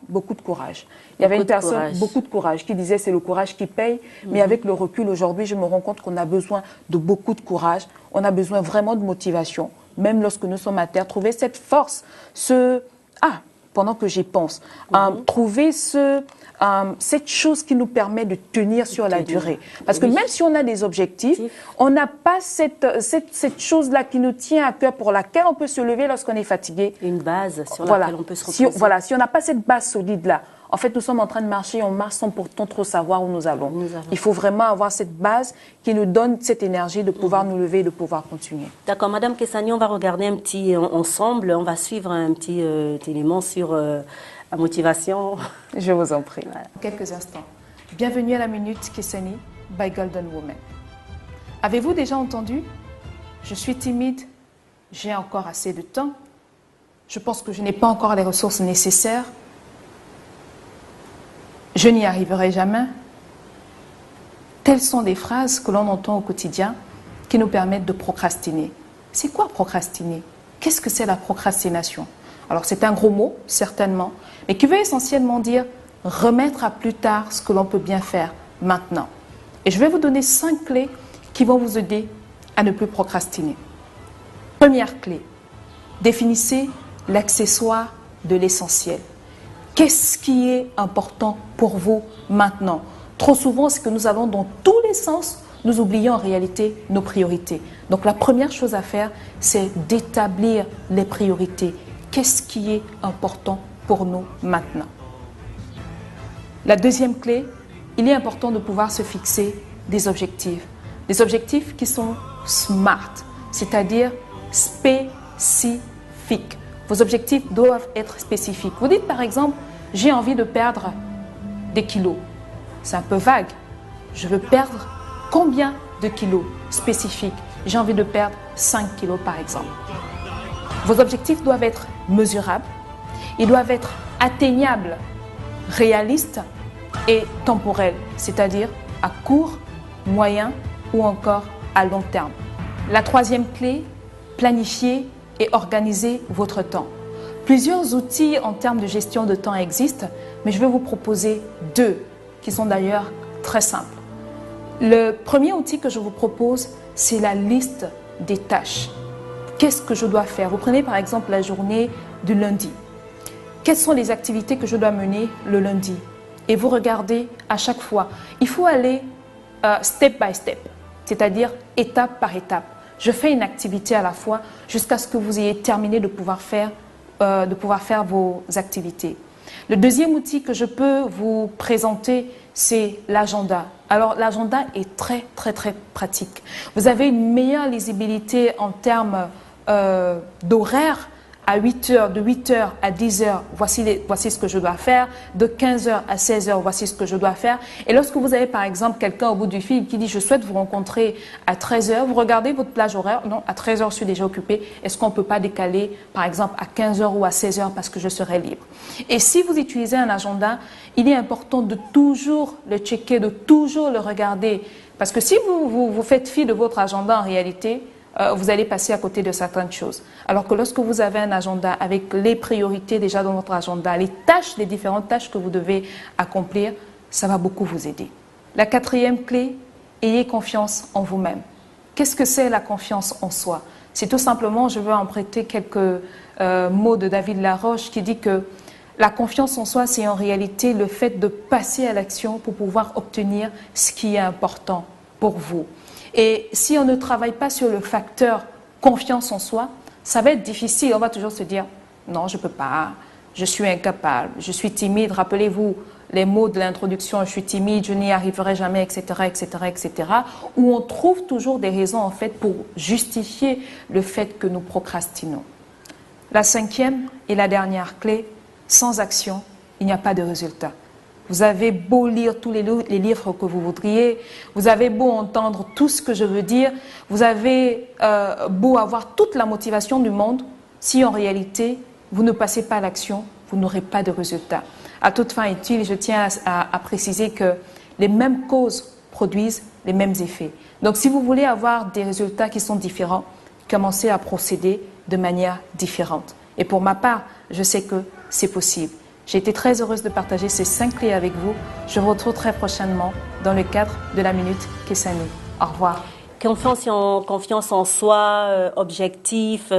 beaucoup de courage. Il y avait une personne, beaucoup de courage, qui disait c'est le courage qui paye. Mais avec le recul aujourd'hui, je me rends compte qu'on a besoin de beaucoup de courage. On a besoin vraiment de motivation. Même lorsque nous sommes à terre, trouver cette force, pendant que j'y pense, trouver cette chose qui nous permet de tenir sur la durée. Parce que même si on a des objectifs, on n'a pas cette chose-là qui nous tient à cœur, pour laquelle on peut se lever lorsqu'on est fatigué. Une base sur laquelle on peut se reposer. Si on n'a pas cette base solide-là, en fait, nous sommes en train de marcher, on marche sans pourtant trop savoir où nous allons. Il faut vraiment avoir cette base qui nous donne cette énergie de pouvoir nous lever et de pouvoir continuer. D'accord, Madame Kessani, on va regarder un petit ensemble, on va suivre un petit élément sur la motivation. Je vous en prie. Voilà. Quelques instants. Bienvenue à la Minute Kessani by Golden Woman. Avez-vous déjà entendu? Je suis timide, j'ai encore assez de temps, je pense que je n'ai pas encore les ressources nécessaires, je n'y arriverai jamais. Telles sont des phrases que l'on entend au quotidien qui nous permettent de procrastiner. C'est quoi procrastiner? Qu'est-ce que c'est la procrastination? Alors c'est un gros mot, certainement, mais qui veut essentiellement dire remettre à plus tard ce que l'on peut bien faire maintenant. Et je vais vous donner 5 clés qui vont vous aider à ne plus procrastiner. Première clé, définissez l'accessoire de l'essentiel. Qu'est-ce qui est important pour vous maintenant? Trop souvent, ce que nous allons dans tous les sens, nous oublions en réalité nos priorités. Donc la première chose à faire, c'est d'établir les priorités. Qu'est-ce qui est important pour nous maintenant? La deuxième clé, il est important de pouvoir se fixer des objectifs. Des objectifs qui sont SMART, c'est-à-dire spécifiques. Vos objectifs doivent être spécifiques. Vous dites par exemple, j'ai envie de perdre des kilos. C'est un peu vague. Je veux perdre combien de kilos? Spécifique. J'ai envie de perdre 5 kilos par exemple. Vos objectifs doivent être mesurables, ils doivent être atteignables, réalistes et temporels, c'est-à-dire à court, moyen ou encore à long terme. La troisième clé, planifier et organiser votre temps. Plusieurs outils en termes de gestion de temps existent, mais je vais vous proposer 2 qui sont d'ailleurs très simples. Le premier outil que je vous propose, c'est la liste des tâches. Qu'est-ce que je dois faire? Vous prenez par exemple la journée du lundi. Quelles sont les activités que je dois mener le lundi? Et vous regardez à chaque fois. Il faut aller step by step, c'est-à-dire étape par étape. Je fais une activité à la fois jusqu'à ce que vous ayez terminé de pouvoir faire vos activités. Le deuxième outil que je peux vous présenter, c'est l'agenda. Alors l'agenda est très pratique. Vous avez une meilleure lisibilité en termes d'horaire à 8h, de 8h à 10h, voici ce que je dois faire. De 15h à 16h, voici ce que je dois faire. Et lorsque vous avez par exemple quelqu'un au bout du fil qui dit « je souhaite vous rencontrer à 13h », vous regardez votre plage horaire, non, à 13h je suis déjà occupée, est-ce qu'on ne peut pas décaler par exemple à 15h ou à 16h parce que je serai libre. Et si vous utilisez un agenda, il est important de toujours le checker, de toujours le regarder. Parce que si vous faites fi de votre agenda en réalité, vous allez passer à côté de certaines choses. Alors que lorsque vous avez un agenda avec les priorités déjà dans votre agenda, les tâches, les différentes tâches que vous devez accomplir, ça va beaucoup vous aider. La quatrième clé, ayez confiance en vous-même. Qu'est-ce que c'est la confiance en soi? C'est tout simplement, je veux emprunter quelques mots de David Laroche qui dit que la confiance en soi, c'est en réalité le fait de passer à l'action pour pouvoir obtenir ce qui est important pour vous. Et si on ne travaille pas sur le facteur confiance en soi, ça va être difficile. On va toujours se dire « non, je ne peux pas, je suis incapable, je suis timide ». Rappelez-vous les mots de l'introduction « je suis timide, je n'y arriverai jamais, etc., etc., etc.» où on trouve toujours des raisons en fait pour justifier le fait que nous procrastinons. La cinquième et la dernière clé, sans action, il n'y a pas de résultat. Vous avez beau lire tous les livres que vous voudriez, vous avez beau entendre tout ce que je veux dire, vous avez beau avoir toute la motivation du monde, si en réalité vous ne passez pas à l'action, vous n'aurez pas de résultat. À toute fin utile, je tiens à préciser que les mêmes causes produisent les mêmes effets. Donc si vous voulez avoir des résultats qui sont différents, commencez à procéder de manière différente. Et pour ma part, je sais que c'est possible. J'ai été très heureuse de partager ces 5 clés avec vous. Je vous retrouve très prochainement dans le cadre de la Minute Kessani. Au revoir. Confiance en soi, objectif.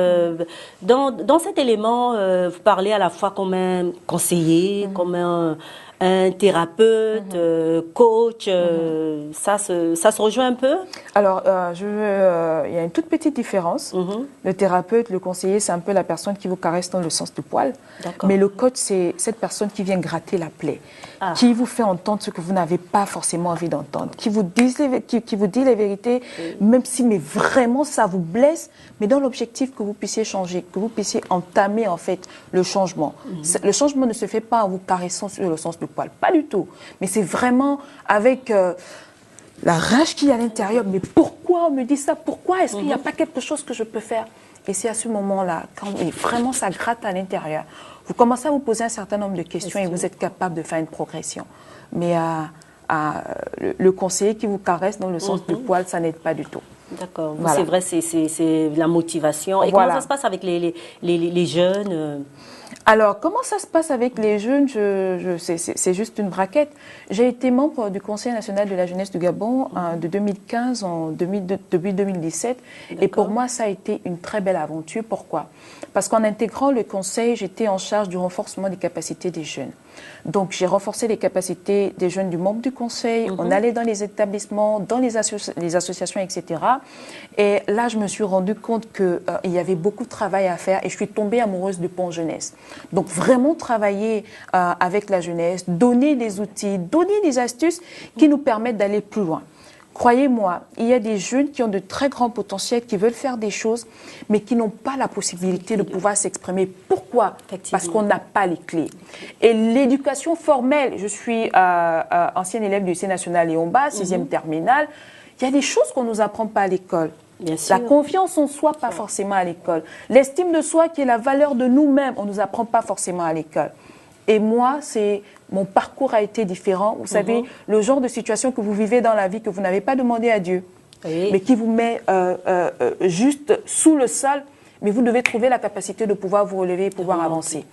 Dans cet élément, vous parlez à la fois comme un conseiller, comme un thérapeute, coach. Ça se rejoint un peu? Alors, il y a une toute petite différence. Le thérapeute, le conseiller, c'est un peu la personne qui vous caresse dans le sens du poil. Mais le coach, c'est cette personne qui vient gratter la plaie, qui vous fait entendre ce que vous n'avez pas forcément envie d'entendre, qui vous dit les vérités, même si mais vraiment ça vous blesse, mais dans l'objectif que vous puissiez changer, que vous puissiez entamer en fait le changement. Le changement ne se fait pas en vous caressant sur le sens du poil, pas du tout. Mais c'est vraiment avec la rage qu'il y a à l'intérieur. Mais pourquoi on me dit ça? Pourquoi est-ce qu'il n'y a pas quelque chose que je peux faire? Et c'est à ce moment-là, quand vraiment ça gratte à l'intérieur, vous commencez à vous poser un certain nombre de questions et vous êtes capable de faire une progression. Mais le conseiller qui vous caresse dans le sens du poil, ça n'aide pas du tout. D'accord. Voilà. C'est vrai, c'est la motivation. Et comment ça se passe avec les jeunes? Alors, comment ça se passe avec les jeunes? C'est juste une braquette. J'ai été membre du Conseil national de la jeunesse du Gabon de 2015 depuis 2017. Et pour moi, ça a été une très belle aventure. Pourquoi? Parce qu'en intégrant le Conseil, j'étais en charge du renforcement des capacités des jeunes. Donc, j'ai renforcé les capacités des jeunes du membre du Conseil. On allait dans les établissements, dans les associations, etc. Et là, je me suis rendu compte qu'il y avait beaucoup de travail à faire et je suis tombée amoureuse du Pont Jeunesse. Donc, vraiment travailler avec la jeunesse, donner des outils, donner des astuces qui nous permettent d'aller plus loin. Croyez-moi, il y a des jeunes qui ont de très grands potentiels, qui veulent faire des choses, mais qui n'ont pas la possibilité de pouvoir s'exprimer. Pourquoi? Parce qu'on n'a pas les clés. Et l'éducation formelle, je suis ancienne élève du lycée national Léon Bas, 6e terminale, il y a des choses qu'on ne nous apprend pas à l'école. La confiance en soi, pas forcément à l'école. L'estime de soi, qui est la valeur de nous-mêmes, on ne nous apprend pas forcément à l'école. Et moi, mon parcours a été différent. Vous savez, le genre de situation que vous vivez dans la vie, que vous n'avez pas demandé à Dieu, mais qui vous met juste sous le sol, mais vous devez trouver la capacité de pouvoir vous relever et pouvoir avancer.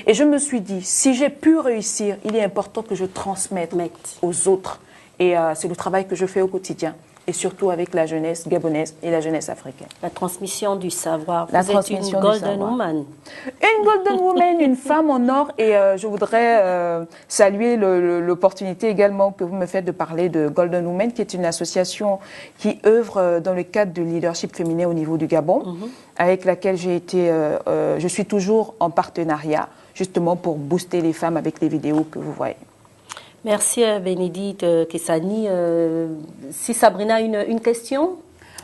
Et je me suis dit, si j'ai pu réussir, il est important que je transmette aux autres. Et c'est le travail que je fais au quotidien. Et surtout avec la jeunesse gabonaise et la jeunesse africaine. La transmission du savoir. Vous êtes une golden woman. Une golden woman, une femme en or. Et je voudrais saluer l'opportunité également que vous me faites de parler de Golden Woman, qui est une association qui œuvre dans le cadre du leadership féminin au niveau du Gabon, avec laquelle je suis toujours en partenariat, justement pour booster les femmes avec les vidéos que vous voyez. Merci Bénédicte Kessani. Si Sabrina a une question?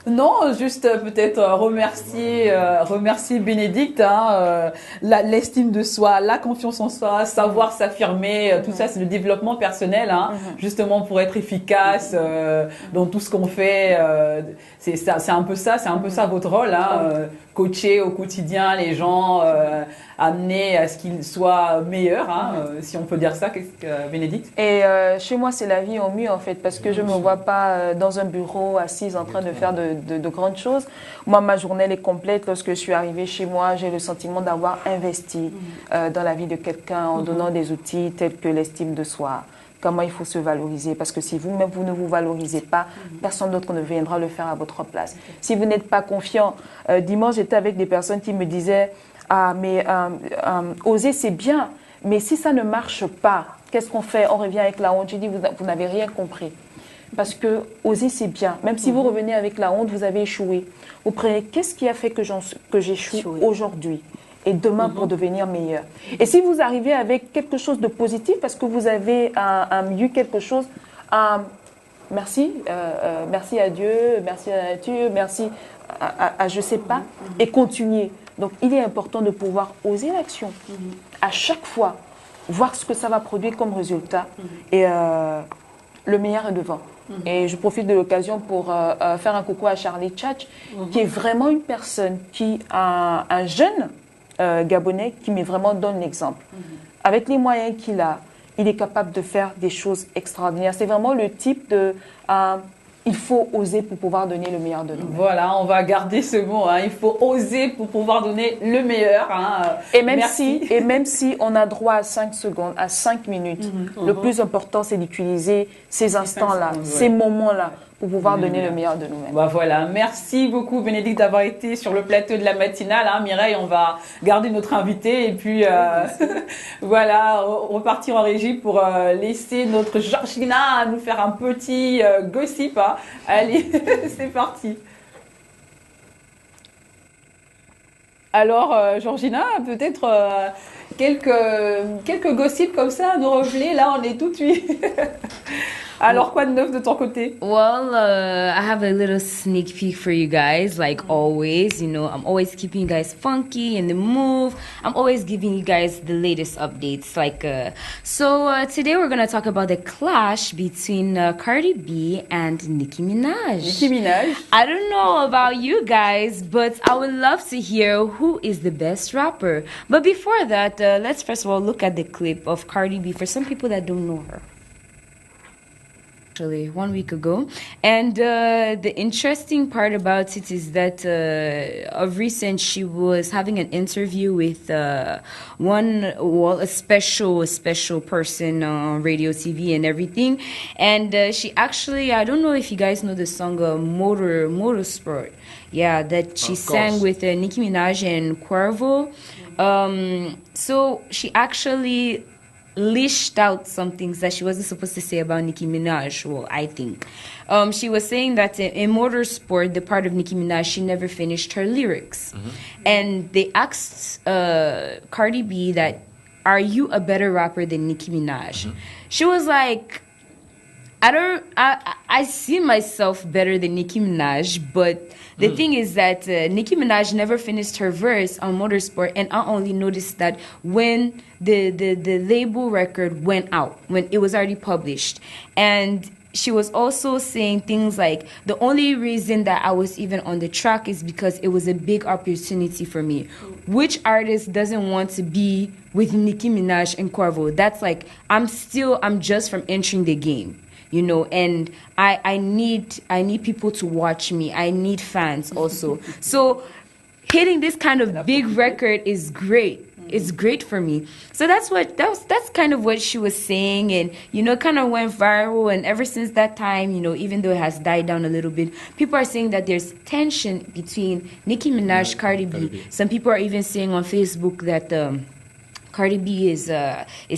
Non, juste peut-être remercier Bénédicte, l'estime de soi, la confiance en soi, savoir s'affirmer, tout ça c'est le développement personnel, justement pour être efficace dans tout ce qu'on fait. C'est un peu ça votre rôle, coacher au quotidien les gens, amener à ce qu'ils soient meilleurs, si on peut dire ça, Bénédicte. Et chez moi, c'est la vie en mieux en fait, parce que je me vois pas dans un bureau assise en train de faire de grandes choses. Moi, ma journée elle est complète. Lorsque je suis arrivée chez moi, j'ai le sentiment d'avoir investi dans la vie de quelqu'un en donnant des outils tels que l'estime de soi, comment il faut se valoriser, parce que si vous-même vous ne vous valorisez pas, personne d'autre ne viendra le faire à votre place. Si vous n'êtes pas confiant, dimanche j'étais avec des personnes qui me disaient oser c'est bien, mais si ça ne marche pas, qu'est-ce qu'on fait? On revient avec la honte. J'ai dit vous n'avez rien compris. Parce que oser c'est bien. Même si vous revenez avec la honte, vous avez échoué. Vous prenez qu'est-ce qui a fait que j'échoue aujourd'hui et demain pour devenir meilleur. Et si vous arrivez avec quelque chose de positif, parce que vous avez eu quelque chose, merci à Dieu, merci à la nature, merci à je sais pas, et continuer. Donc il est important de pouvoir oser l'action. À chaque fois, voir ce que ça va produire comme résultat, et le meilleur est devant. Et je profite de l'occasion pour faire un coucou à Charlie Tchatch, qui est vraiment une personne un jeune Gabonais qui vraiment donne l'exemple. Avec les moyens qu'il a, il est capable de faire des choses extraordinaires. C'est vraiment le type de... il faut oser pour pouvoir donner le meilleur de nous. Voilà, on va garder ce mot. Il faut oser pour pouvoir donner le meilleur. Et même si on a droit à 5 secondes, à 5 minutes, le plus important, c'est d'utiliser ces instants-là, ces moments-là, pour pouvoir donner le meilleur de nous-mêmes. Voilà, merci beaucoup Bénédicte d'avoir été sur le plateau de la matinale. Mireille, on va garder notre invité et puis voilà, repartir en régie pour laisser notre Georgina nous faire un petit gossip. Allez, c'est parti. Alors Georgina, peut-être quelques gossips comme ça à nous révéler. Là, on est tout de suite. Alors, quoi de neuf de ton côté? Well, I have a little sneak peek for you guys, like always. You know, I'm always keeping you guys funky in the move. I'm always giving you guys the latest updates. So today we're going to talk about the clash between Cardi B and Nicki Minaj. Nicki Minaj? I don't know about you guys, but I would love to hear who is the best rapper. But before that, let's first of all look at the clip of Cardi B for some people that don't know her. 1 week ago, and the interesting part about it is that of recent she was having an interview with a special person on radio, TV, and everything, and she actually, I don't know if you guys know the song Motorsport, that she sang with Nicki Minaj and Quavo. So she actually lished out some things that she wasn't supposed to say about Nicki Minaj, well, I think. She was saying that in Motorsport, the part of Nicki Minaj, she never finished her lyrics. And they asked Cardi B that, are you a better rapper than Nicki Minaj? She was like, I see myself better than Nicki Minaj, but the thing is that Nicki Minaj never finished her verse on Motorsport, and I only noticed that when the label record went out, when it was already published. And she was also saying things like, the only reason that I was even on the track is because it was a big opportunity for me. Which artist doesn't want to be with Nicki Minaj and Quavo? That's like, I'm just from entering the game. You know, and I need people to watch me. I need fans also. So hitting this kind of big record is great. It's great for me. So that's kind of what she was saying, and you know, kind of went viral. And ever since that time, you know, even though it has died down a little bit, people are saying that there's tension between Nicki Minaj, Cardi B. Some people are even saying on Facebook that Cardi B is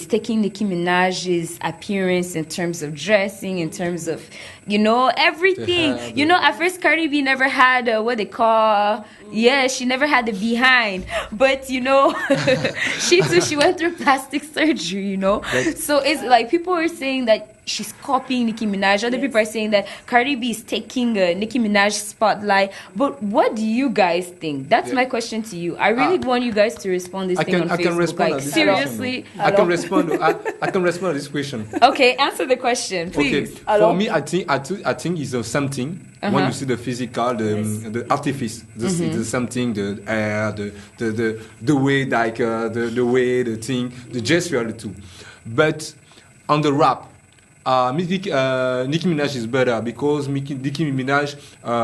taking Nicki Minaj's appearance in terms of dressing, in terms of, you know, everything. You know, at first Cardi B never had what they call Yeah, she never had the behind. But, you know, she went through plastic surgery, you know. So it's like people are saying that she's copying Nicki Minaj. Other people are saying that Cardi B is taking Nicki Minaj's spotlight. But what do you guys think? That's my question to you. I really want you guys to respond to this thing on Facebook. I can respond like, seriously? I can respond to this question. Okay, answer the question, please. Okay. For me, I think it's something. When you see the physical, the artifice, the something, the air, the way, like the way, the thing, the gesture, the two. But on the rap, Nicki Minaj is better because Nicki Minaj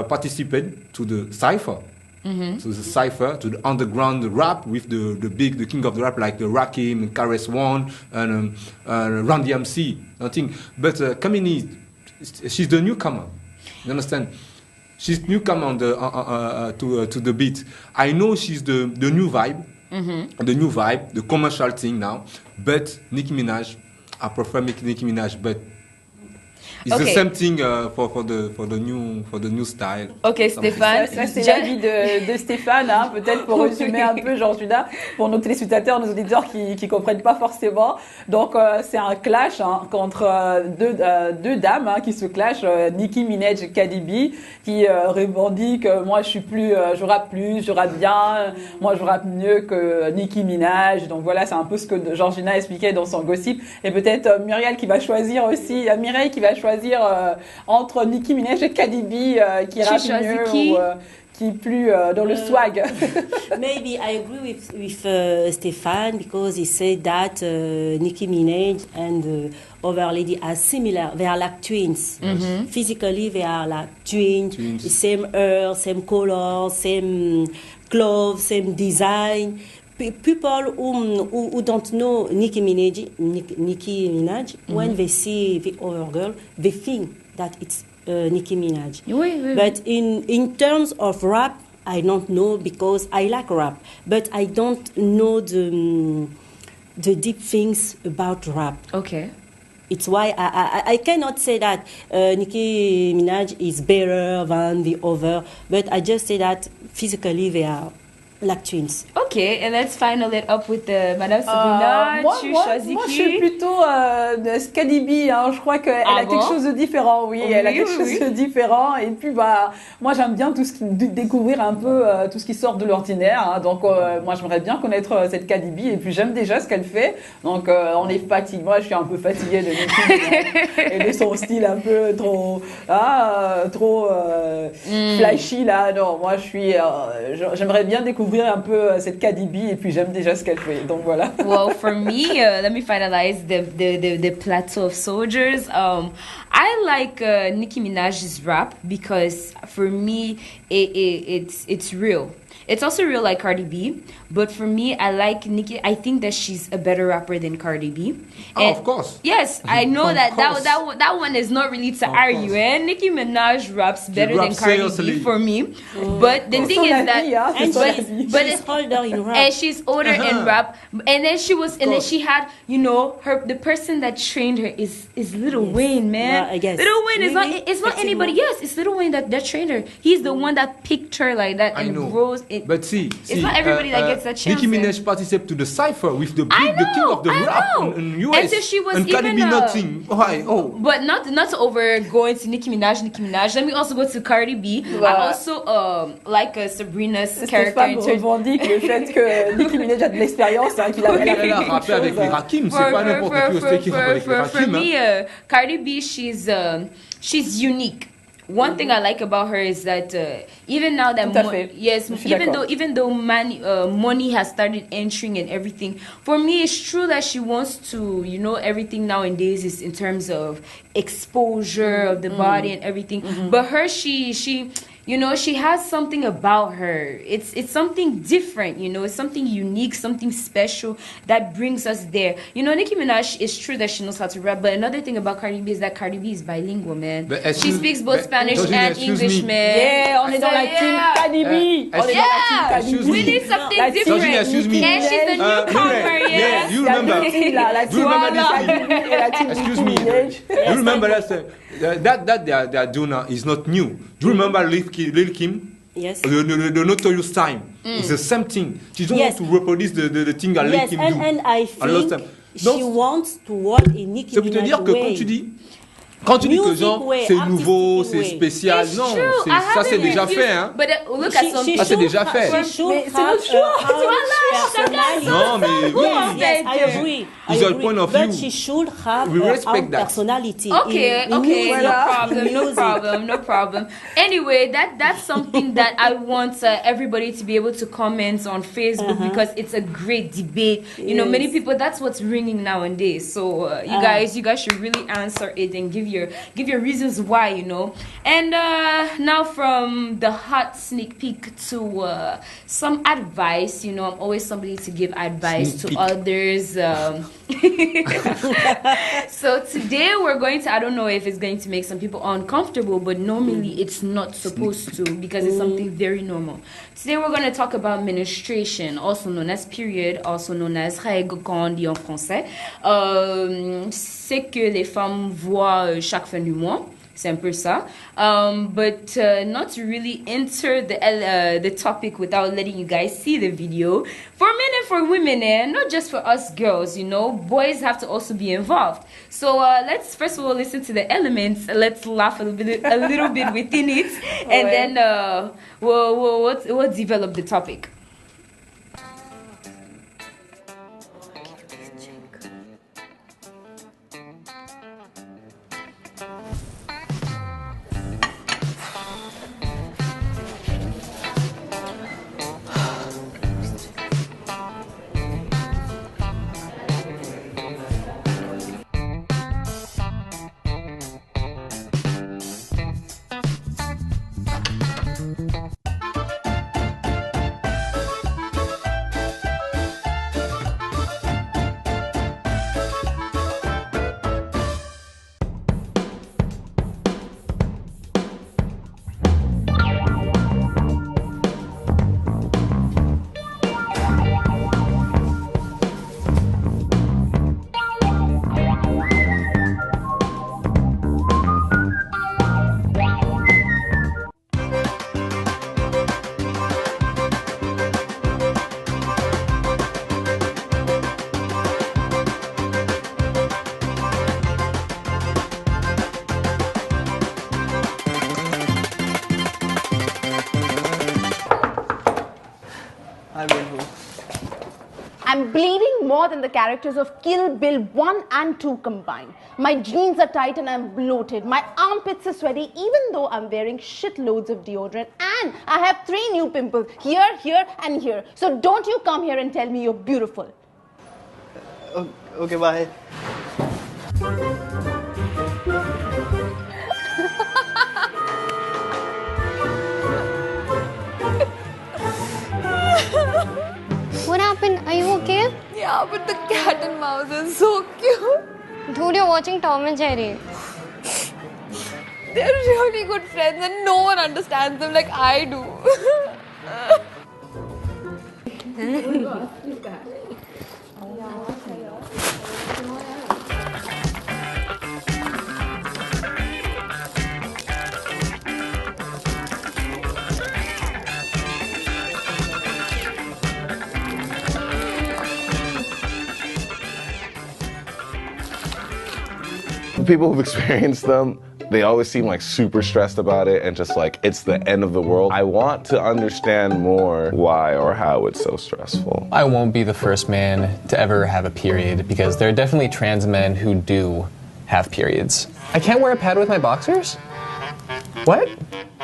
participated to the cypher. To the cypher, to the underground rap with the king of the rap like the Rakim, KRS-One, and Run DMC. Nothing. But Kamini, she's the newcomer. You understand? She's newcomer to the beat. I know she's the new vibe, the commercial thing now. But Nicki Minaj, I prefer Nicki Minaj, but it's the same thing for the new style. Ok, Stéphane. Ça c'est l'avis de Stéphane, hein, peut-être pour résumer un peu, Georges Judas, pour nos téléspectateurs, nos auditeurs qui comprennent pas forcément. Donc c'est un clash contre deux dames qui se clashent, Nicki Minaj et Cardi B, qui revendiquent moi je rappe bien, moi je rappe mieux que Nicki Minaj. Donc voilà, c'est un peu ce que Georgina expliquait dans son gossip. Et peut-être Mireille qui va choisir aussi, Mireille qui va choisir entre Nicki Minaj et Cardi B qui rappe mieux ou qui est plus dans le swag. Maybe I agree with Stéphane because he said that Nicki Minaj and other lady are similar. They are like twins. Physically, they are like twins. Same hair, same color, same clothes, same design. People who don't know Nicki Minaj, when they see the other girl, they think that it's Nicki Minaj. Oui. But in terms of rap, I don't know because I like rap, but I don't know the deep things about rap. Okay. It's why I cannot say that Nicki Minaj is better than the other, but I just say that physically they are like twins. Okay, and let's final it up with Madame Sabrina. Moi, je suis plutôt Cardi B. Hein. Je crois qu'elle a quelque chose de différent. Oui, elle a quelque chose de différent. Et puis, moi, j'aime bien découvrir un peu tout ce qui sort de l'ordinaire. Hein. Donc, moi, j'aimerais bien connaître cette Cardi B. Et puis, j'aime déjà ce qu'elle fait. Donc, on est fatigué. Moi, je suis un peu fatiguée de Nicki et de son style un peu trop flashy là. Non, moi, j'aimerais bien découvrir un peu cette Cardi B et puis j'aime déjà ce qu'elle fait. Donc voilà. Well, for me, let me finalize the plateau of soldiers. I like Nicki Minaj's rap because for me it's real. It's also real like Cardi B, but for me, I like Nicki. I think that she's a better rapper than Cardi B. Of course. Yes, I know that one is not really to argue. Nicki Minaj raps better than Cardi B for me. But the thing is that, but it's older in rap, and she's older in rap. And then she had, you know, the person that trained her is Lil Wayne, man. Well, I guess. Lil Wayne is not anybody. Yes, it's Lil Wayne that trained her. He's the one that picked her like that and rose. But it's not everybody that gets that chance. Nicki Minaj participated to the cypher with the king of the rap in US. And so she was and Cardi B nothing. Why? Oh. But not to over go into Nicki Minaj. Let me also go to Cardi B. I also like Sabrina's character. Stéphane revendique le fait que Nicki Minaj a de l'expérience, qu'il a rappé avec les Rakim. C'est pas n'importe qui aussi qui rappe avec les Rakim. For me, Cardi B, she's unique. One thing I like about her is that even now that even though money has started entering and everything, for me it's true that she wants to, you know, everything nowadays is in terms of exposure of the body and everything. But her, she you know, she has something about her. It's something different, you know. It's something unique, something special that brings us there. You know, Nicki Minaj, it's true that she knows how to rap, but another thing about Cardi B is that Cardi B is bilingual, man. She speaks both Spanish and English, man. Yeah, on est dans la team Cardi B. We need something different. And she's the newcomer, yeah. You remember? Excuse me. You remember that they are doing now is not new. Do you remember Lil Kim? Yes. The notorious time. It's the same thing. She don't want to reproduce the thing that let him do. And I think she wants to work in Nicki Minaj way. Ça veut te dire que quand tu dis que genre c'est nouveau, c'est spécial, non, ça c'est déjà fait, hein. Ça c'est déjà fait. C'est notre choix. Non, mais oui. Yes, I agree. It's your point of view. But she should have We respect that. personality. Okay, no problem. Anyway, that's something that I want everybody to be able to comment on Facebook because it's a great debate. You know, many people, that's what's ringing nowadays. So you guys should really answer it and give your reasons why, you know. And now from the hot sneak peek to some advice. You know, I'm always somebody to give advice to others. So today we're going to, I don't know if it's going to make some people uncomfortable, but normally it's not supposed to because it's something very normal. Today we're going to talk about menstruation, also known as period, also known as règle quand on dit en français. C'est que les femmes voient chaque fin du mois. C'est un peu ça. But not to really enter the topic without letting you guys see the video. For men and for women, and not just for us girls, you know, boys have to also be involved. So let's first of all listen to the elements. Let's laugh a little bit within it, and then we'll develop the topic. I'm bleeding more than the characters of Kill Bill 1 and 2 combined. My jeans are tight and I'm bloated. My armpits are sweaty even though I'm wearing shitloads of deodorant. And I have 3 new pimples, here, here and here. So don't you come here and tell me you're beautiful. Okay, bye. What happened? Are you okay? Yeah, but the cat and mouse is so cute. Dude, you're watching Tom and Jerry. They're really good friends and no one understands them like I do. People who've experienced them, they always seem like super stressed about it and just like it's the end of the world. I want to understand more why or how it's so stressful. I won't be the first man to ever have a period because there are definitely trans men who do have periods. I can't wear a pad with my boxers? What?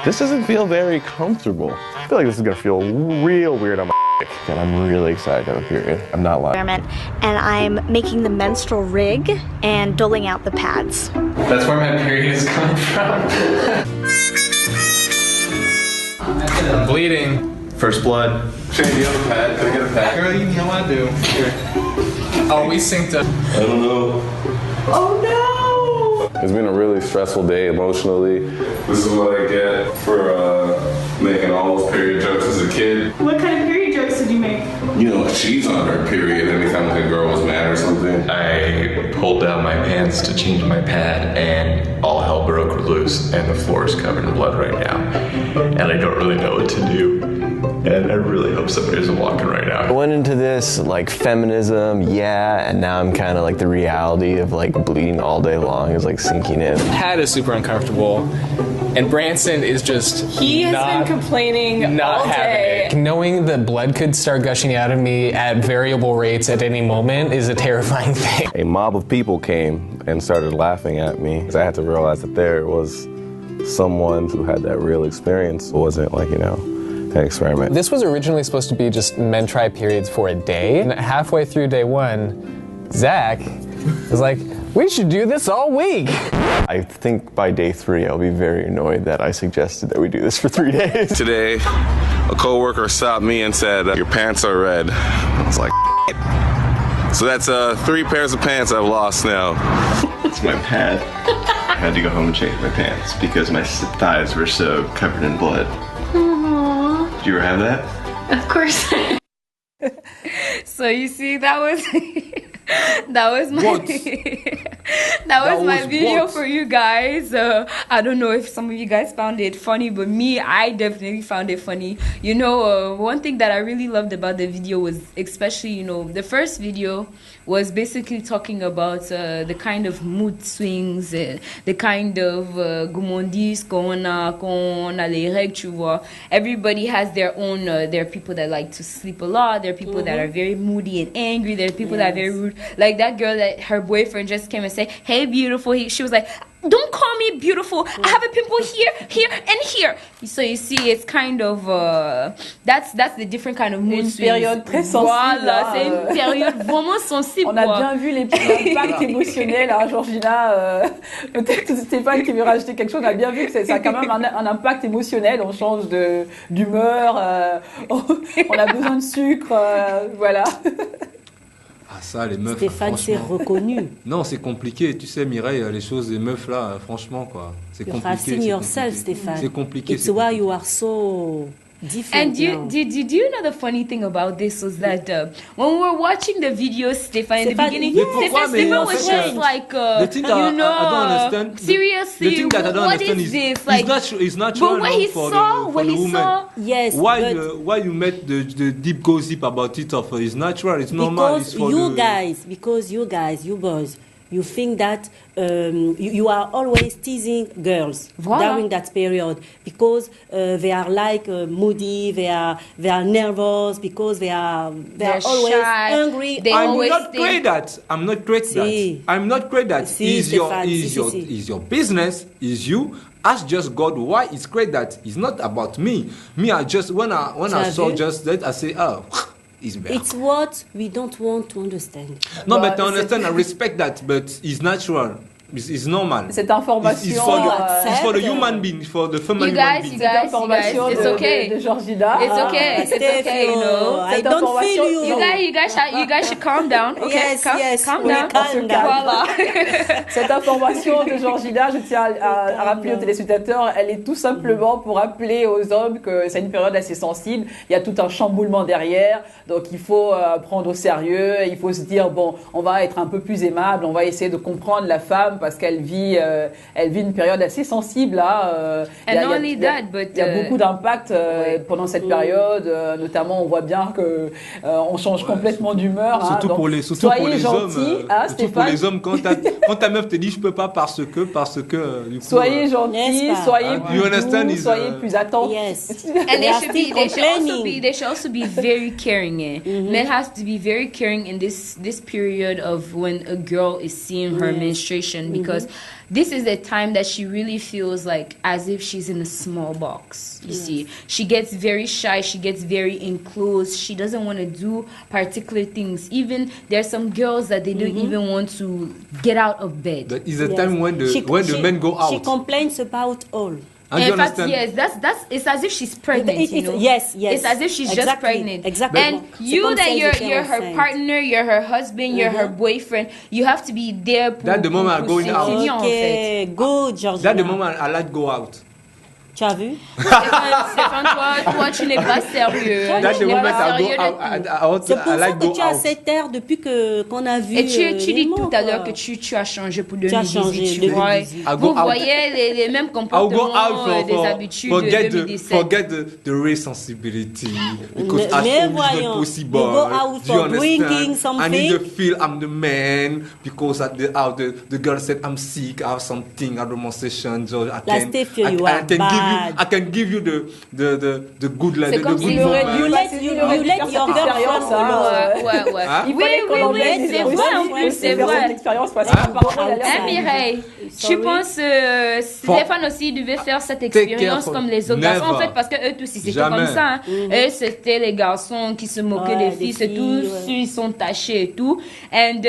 This doesn't feel very comfortable. I feel like this is gonna feel real weird on my and I'm really excited to have a period. I'm not lying. And I'm making the menstrual rig and doling out the pads. That's where my period is coming from. I'm bleeding. First blood. Shane, do you have a pad? Can I get a pad? Girl, you know I do. Here. Oh, we synced up. I don't know. Oh no! It's been a really stressful day emotionally. This is what I get for making all those period jokes as a kid. What kind of period jokes did you make? you know, she's on her period anytime a girl was mad or something. I pulled down my pants to change my pad and all hell broke loose and the floor is covered in blood right now. And I don't really know what to do. And I really hope somebody isn't walking right now. I went into this like feminism, yeah, and now I'm kind of like the reality of like bleeding all day long is like sinking in. Pad is super uncomfortable. And Branson is just He has been complaining all day. Knowing that blood could start gushing out of me at variable rates at any moment is a terrifying thing. A mob of people came and started laughing at me. I had to realize that there was someone who had that real experience. It wasn't like, you know, an experiment. This was originally supposed to be just men try periods for a day. And halfway through day one, Zach was like, we should do this all week. I think by day 3, I'll be very annoyed that I suggested that we do this for 3 days. Today, a coworker stopped me and said, your pants are red. I was like, so that's 3 pairs of pants I've lost now. It's my pad. I had to go home and change my pants because my thighs were so covered in blood. Aww. Did you ever have that? Of course. So you see, that was that was my video for you guys. I don't know if some of you guys found it funny, but me, I definitely found it funny. You know, one thing that I really loved about the video was, especially, you know, the first video was basically talking about the kind of mood swings, the kind of gourmandise qu'on a les règles, tu vois. Everybody has their own, there are people that like to sleep a lot, there are people that are very moody and angry, there are people that are very rude. Like that girl that her boyfriend just came and said, hey, beautiful. She was like, don't call me beautiful. I have a pimple here, here, and here. So you see, it's kind of, that's the different kind of mood swings. Une période très sensible. Voilà, c'est une période vraiment sensible. On a bien vu l'impact émotionnel, hein, Georgina. Peut-être Stéphane qui veut rajouter quelque chose. On a bien vu que ça a quand même un impact émotionnel. On change d'humeur. On a besoin de sucre. Voilà. Ah ça, les meufs. Stéphane s'est reconnu. Non, c'est compliqué. Tu sais, Mireille, les choses des meufs là, franchement, quoi. C'est compliqué. You have seen yourself, Stéphane. C'est compliqué. It's why you are so different. And do you know the funny thing about this was that when we were watching the video, Stéphane, in the beginning, Stéphane was just like, the thing that you know, I don't understand. Seriously, the thing that I don't what understand is is this? Like, it's natural for the woman. Yes, why you make the deep gossip about it? It's natural. It's normal. Because you boys, you think that you are always teasing girls during that period because they are like moody, they are nervous because they're always shy, angry. I'm not great at that. Is your business? Is you? Ask just God why it's great that. It's not about me. Me, I just when I saw just that, I say, oh. It's what we don't want to understand. No, but I understand, I respect that, but it's natural. It's normal. Cette information, it's for the human being, for the female human being. Cette information de Georgina. It's okay, you know. I don't feel you. You guys should calm down. Okay, yes, calm down. Voilà. Cette information de Georgina, je tiens à rappeler aux téléspectateurs, elle est tout simplement pour rappeler aux hommes que c'est une période assez sensible. Il y a tout un chamboulement derrière, donc il faut prendre au sérieux. Il faut se dire bon, on va être un peu plus aimable, on va essayer de comprendre la femme parce qu'elle vit une période assez sensible là. Il y a beaucoup d'impact pendant cette période, notamment on voit bien que on change complètement d'humeur. Surtout pour les hommes. Surtout pour les hommes, quand ta meuf te dit je peux pas parce que du coup, soyez gentil, soyez plus attentifs. Yes. And they should also be very caring. Men have to be very caring in this period of when a girl is seeing her menstruation, because this is a time that she really feels like as if she's in a small box. You see, she gets very shy, she gets very enclosed, she doesn't want to do particular things. Even there's some girls that they don't even want to get out of bed. That is a time when the men go out. She complains about all. In fact, yes, that's it's as if she's pregnant. You know? Yes. It's as if she's just pregnant. Exactly. And you're her partner, you're her husband, you're her boyfriend. You have to be there. That's the moment I'm going out. Okay, good, Georgina. That's the moment I like go out. Tu as vu? Stéphane, toi, tu n'es pas sérieux. C'est pour ça que tu as cette air depuis qu'on a vu. Et tu dis tout à l'heure que tu as changé pour 2018. Tu vois. Vous voyez les mêmes comportements, des habitudes de 2017. Forget the race sensibility. Because mais voyons, possible. You go out for drinking something. I need to feel I'm the man because the girl said I'm sick, I have something, I have demonstration, so I can give you the good life. C'est comme si you let your girl follow. Oui, c'est vrai en plus, c'est vrai. Mireille, tu penses Stéphane aussi devait faire cette expérience comme les autres garçons en fait, parce que eux tous ils étaient comme ça. Eux c'était les garçons qui se moquaient des filles, c'est tout, ils sont tachés et tout. And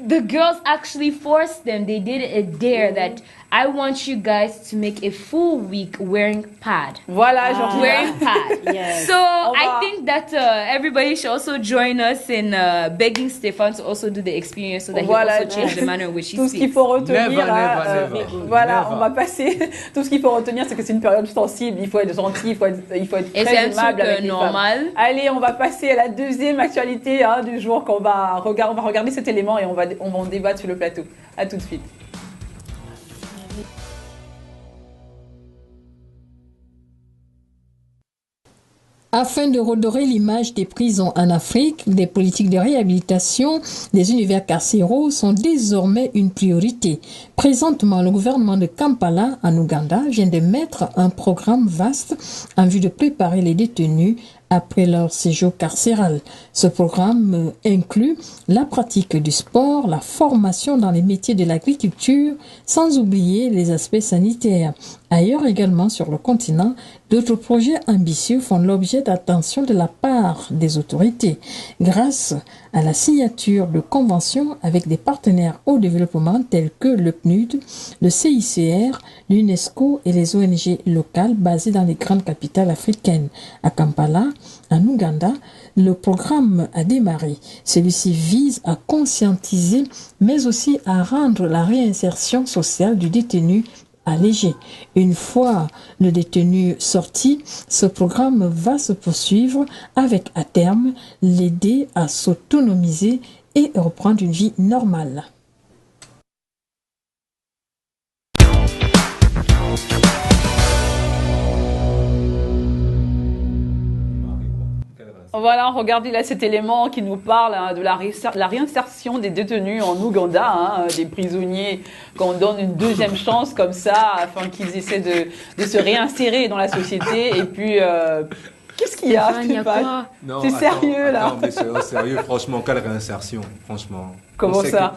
the girls actually forced them. They did a dare that I want you guys to make a full week wearing pad. Voilà, Georgina. Wearing pad. Yes. So I think that everybody should also join us in begging Stéphane to also do the experience so that he also change the manner in which he speaks. Tout ce qu'il faut retenir, voilà, on va passer. Tout ce qu'il faut retenir, c'est que c'est une période sensible. Il faut être gentil, il faut être très aimable avec les femmes. Allez, on va passer à la deuxième actualité du jour qu'on va regarder. On va regarder cet élément et on va en débattre sur le plateau. À tout de suite. Afin de redorer l'image des prisons en Afrique, des politiques de réhabilitation des univers carcéraux sont désormais une priorité. Présentement, le gouvernement de Kampala, en Ouganda, vient de mettre un programme vaste en vue de préparer les détenus après leur séjour carcéral. Ce programme inclut la pratique du sport, la formation dans les métiers de l'agriculture, sans oublier les aspects sanitaires. Ailleurs également sur le continent, d'autres projets ambitieux font l'objet d'attention de la part des autorités. Grâce à la signature de conventions avec des partenaires au développement tels que le PNUD, le CICR, l'UNESCO et les ONG locales basées dans les grandes capitales africaines. À Kampala, en Ouganda, le programme a démarré. Celui-ci vise à conscientiser, mais aussi à rendre la réinsertion sociale du détenu allégée. Une fois le détenu sorti, ce programme va se poursuivre avec à terme l'aider à s'autonomiser et reprendre une vie normale. Voilà, regardez là cet élément qui nous parle de la réinsertion des détenus en Ouganda, des prisonniers qu'on donne une deuxième chance comme ça afin qu'ils essaient de se réinsérer dans la société. Et puis, qu'est-ce qu'il y a, Stéphane? C'est sérieux là? Non, mais c'est sérieux, franchement, quelle réinsertion, franchement. Comment ça?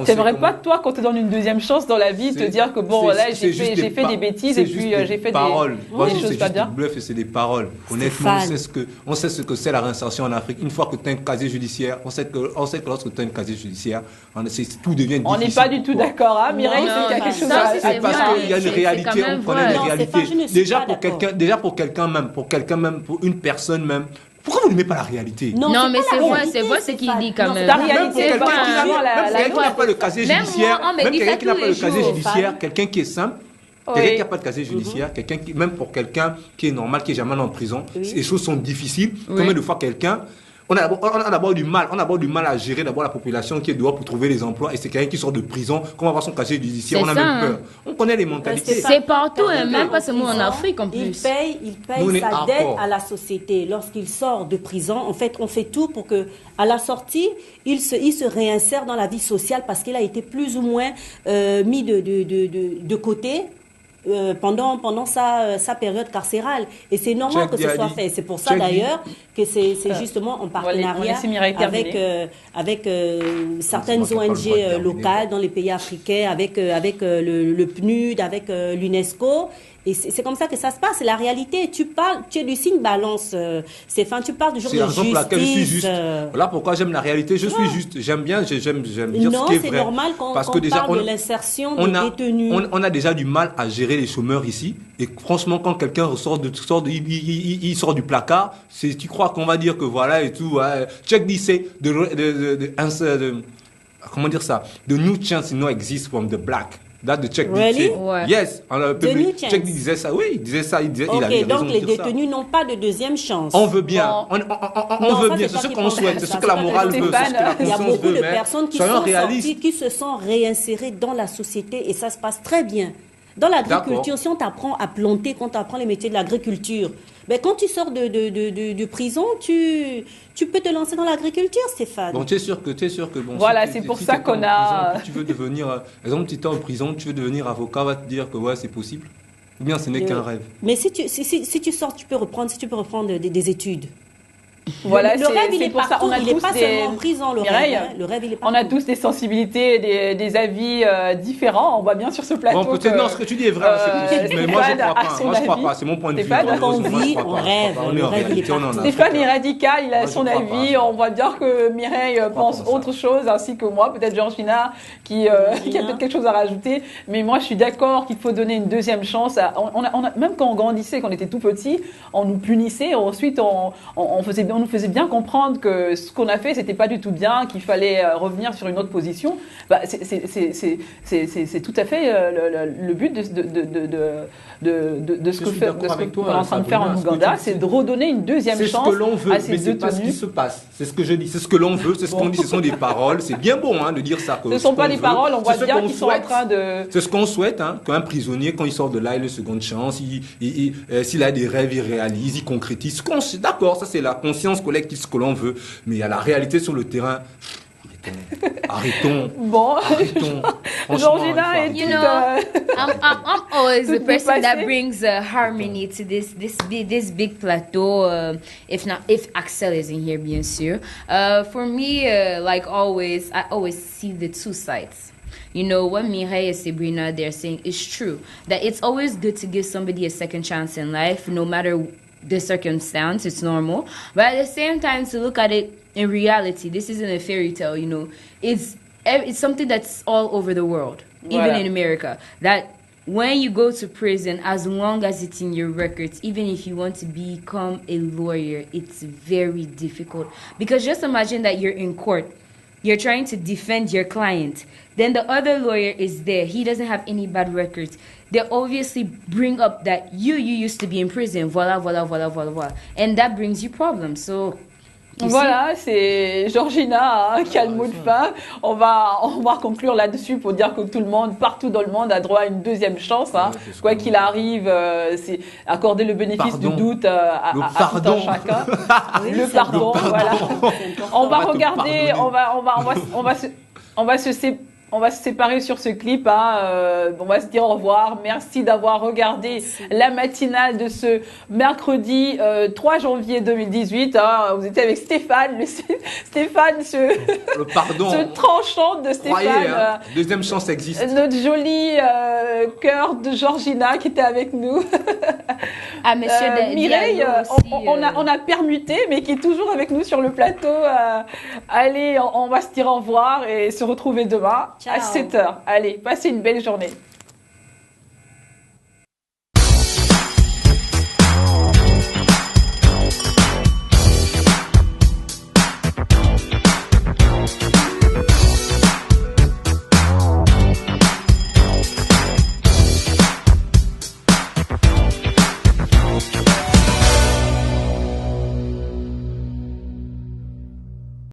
T'aimerais pas, toi, quand tu donnes une deuxième chance dans la vie, te dire que bon, là, j'ai fait des bêtises et puis j'ai fait des choses pas bien? C'est bluff et c'est des paroles. Honnêtement, on sait ce que c'est la réinsertion en Afrique. Une fois que tu as un casier judiciaire, on sait que lorsque tu as un casier judiciaire, tout devient difficile. On n'est pas du tout d'accord, hein, Mireille, c'est qu'il y a quelque chose à... Parce qu'il y a une réalité, on connaît les réalités. Déjà pour quelqu'un même, pour une personne même, pourquoi vous ne mettez pas la réalité? Non, mais c'est vrai ce qu'il dit quand même. La réalité, c'est quelqu'un qui n'a pas le casier judiciaire, quelqu'un qui n'a pas le casier judiciaire, quelqu'un qui est simple, quelqu'un qui n'a pas de casier judiciaire, même pour quelqu'un qui est normal, qui n'est jamais allé en prison, les choses sont difficiles. Combien de fois quelqu'un... On a d'abord du mal à gérer d'abord la population qui est dehors pour trouver des emplois, et c'est quelqu'un qui sort de prison, qu'on va voir son casier judiciaire, on a même peur. On connaît les mentalités. C'est partout, même pas seulement en Afrique en plus. Il paye sa dette à la société. Lorsqu'il sort de prison, en fait, on fait tout pour que, à la sortie, il se réinsère dans la vie sociale parce qu'il a été plus ou moins mis de côté. Pendant sa période carcérale. Et c'est normal que ce soit fait. C'est pour ça d'ailleurs que c'est justement en partenariat avec certaines ONG locales dans les pays africains, avec le PNUD, avec l'UNESCO. Et c'est comme ça que ça se passe, c'est la réalité. Tu es du signe balance, Stéphane, tu parles du jour de justice. C'est la raison pour laquelle je suis juste. Voilà pourquoi j'aime la réalité, je suis juste. J'aime dire ce qui est vrai. Non, c'est normal qu'on parle de l'insertion des détenus. On a déjà du mal à gérer les chômeurs ici. Et franchement, quand quelqu'un il sort du placard, tu crois qu'on va dire que voilà et tout. Check this, comment dire ça? The new chance no exist from the black. That the check really? Yes. Check disait ça. Oui, il disait ça. Il avait raison donc les détenus n'ont pas de deuxième chance. On veut bien. On veut bien. C'est ce qu'on souhaite. C'est ce que la morale veut. C'est ce que la conscience veut. Il y a beaucoup de personnes qui sont réalistes. sorties, qui se sont réinsérées dans la société et ça se passe très bien. Dans l'agriculture, si on t'apprend à planter, quand tu apprends les métiers de l'agriculture, ben quand tu sors de prison, tu peux te lancer dans l'agriculture, Stéphane. Bon, tu es sûr que bon. Voilà, c'est pour ça qu'on a. Tu veux devenir, par exemple, tu es en prison, tu veux devenir avocat, on va te dire que ouais, c'est possible. Ou bien ce n'est qu'un rêve. Mais si tu sors, tu peux reprendre des études. Voilà, le rêve, il est pour ça. On a il n'est pas tous seulement en prison, le rêve. Le rêve, il est partout. On a tous des sensibilités, des avis différents. On voit bien sur ce plateau. Bon, peut-être non, ce que tu dis est vrai, c'est possible, mais moi je crois pas. Moi je crois pas, c'est mon point de vue. On vit, on rêve. Le rêve, il est partout. Stéphane est radical, il a son avis. On voit bien que Mireille pense autre chose, ainsi que moi, peut-être Georgina, qui a peut-être quelque chose à rajouter. Mais moi, je suis d'accord qu'il faut donner une deuxième chance. Même quand on grandissait, quand on était tout petit, on nous punissait. Ensuite, on nous faisait bien comprendre que ce qu'on a fait, c'était pas du tout bien, qu'il fallait revenir sur une autre position. Bah, c'est tout à fait le but de ce qu'on est en train de faire en Ouganda, c'est de redonner une deuxième chance ce que l'on veut, à ces mais c'est pas ce qui se passe. C'est ce que je dis, c'est ce que l'on veut, c'est ce qu'on dit, ce sont des paroles. C'est bien bon de dire ça. Ce ne sont pas des paroles, on voit bien qu'ils sont en train de... C'est ce qu'on souhaite, qu'un prisonnier, quand il sort de là, il a une seconde chance, s'il a des rêves, il réalise, il concrétise. D'accord, ça c'est la conscience collective, ce que l'on veut, mais il y a la réalité sur le terrain. Arrêtons. Bon, Georgina est I'm always the person that brings harmony to this big plateau. If Axel isn't here, bien sûr. For me, like always, I always see the two sides. You know, what Mireille and Sabrina they're saying is true. That it's always good to give somebody a second chance in life, no matter the circumstance. It's normal, but at the same time, to look at it in reality, this isn't a fairy tale. You know, it's something that's all over the world, even in America. That when you go to prison, as long as it's in your records, even if you want to become a lawyer, it's very difficult. Because just imagine that you're in court. You're trying to defend your client. Then the other lawyer is there. He doesn't have any bad records. They obviously bring up that you used to be in prison. Voila. And that brings you problems. So... Voilà, c'est Georgina qui a le mot de fin. On va conclure là-dessus pour dire que tout le monde, partout dans le monde, a droit à une deuxième chance. Quoi qu'il arrive, c'est accorder le bénéfice du doute à tout un chacun. Le pardon, voilà. On va regarder, on va se séparer sur ce clip. On va se dire au revoir. Merci d'avoir regardé la matinale de ce mercredi 3 janvier 2018. Vous étiez avec Stéphane. Stéphane, le pardon. Ce tranchant de Stéphane. Croyez, deuxième chance existe. Notre joli cœur de Georgina qui était avec nous. Monsieur Mireille, on a permuté, mais qui est toujours avec nous sur le plateau. Allez, on va se dire au revoir et se retrouver demain. Ciao. À 7h. Allez, passez une belle journée.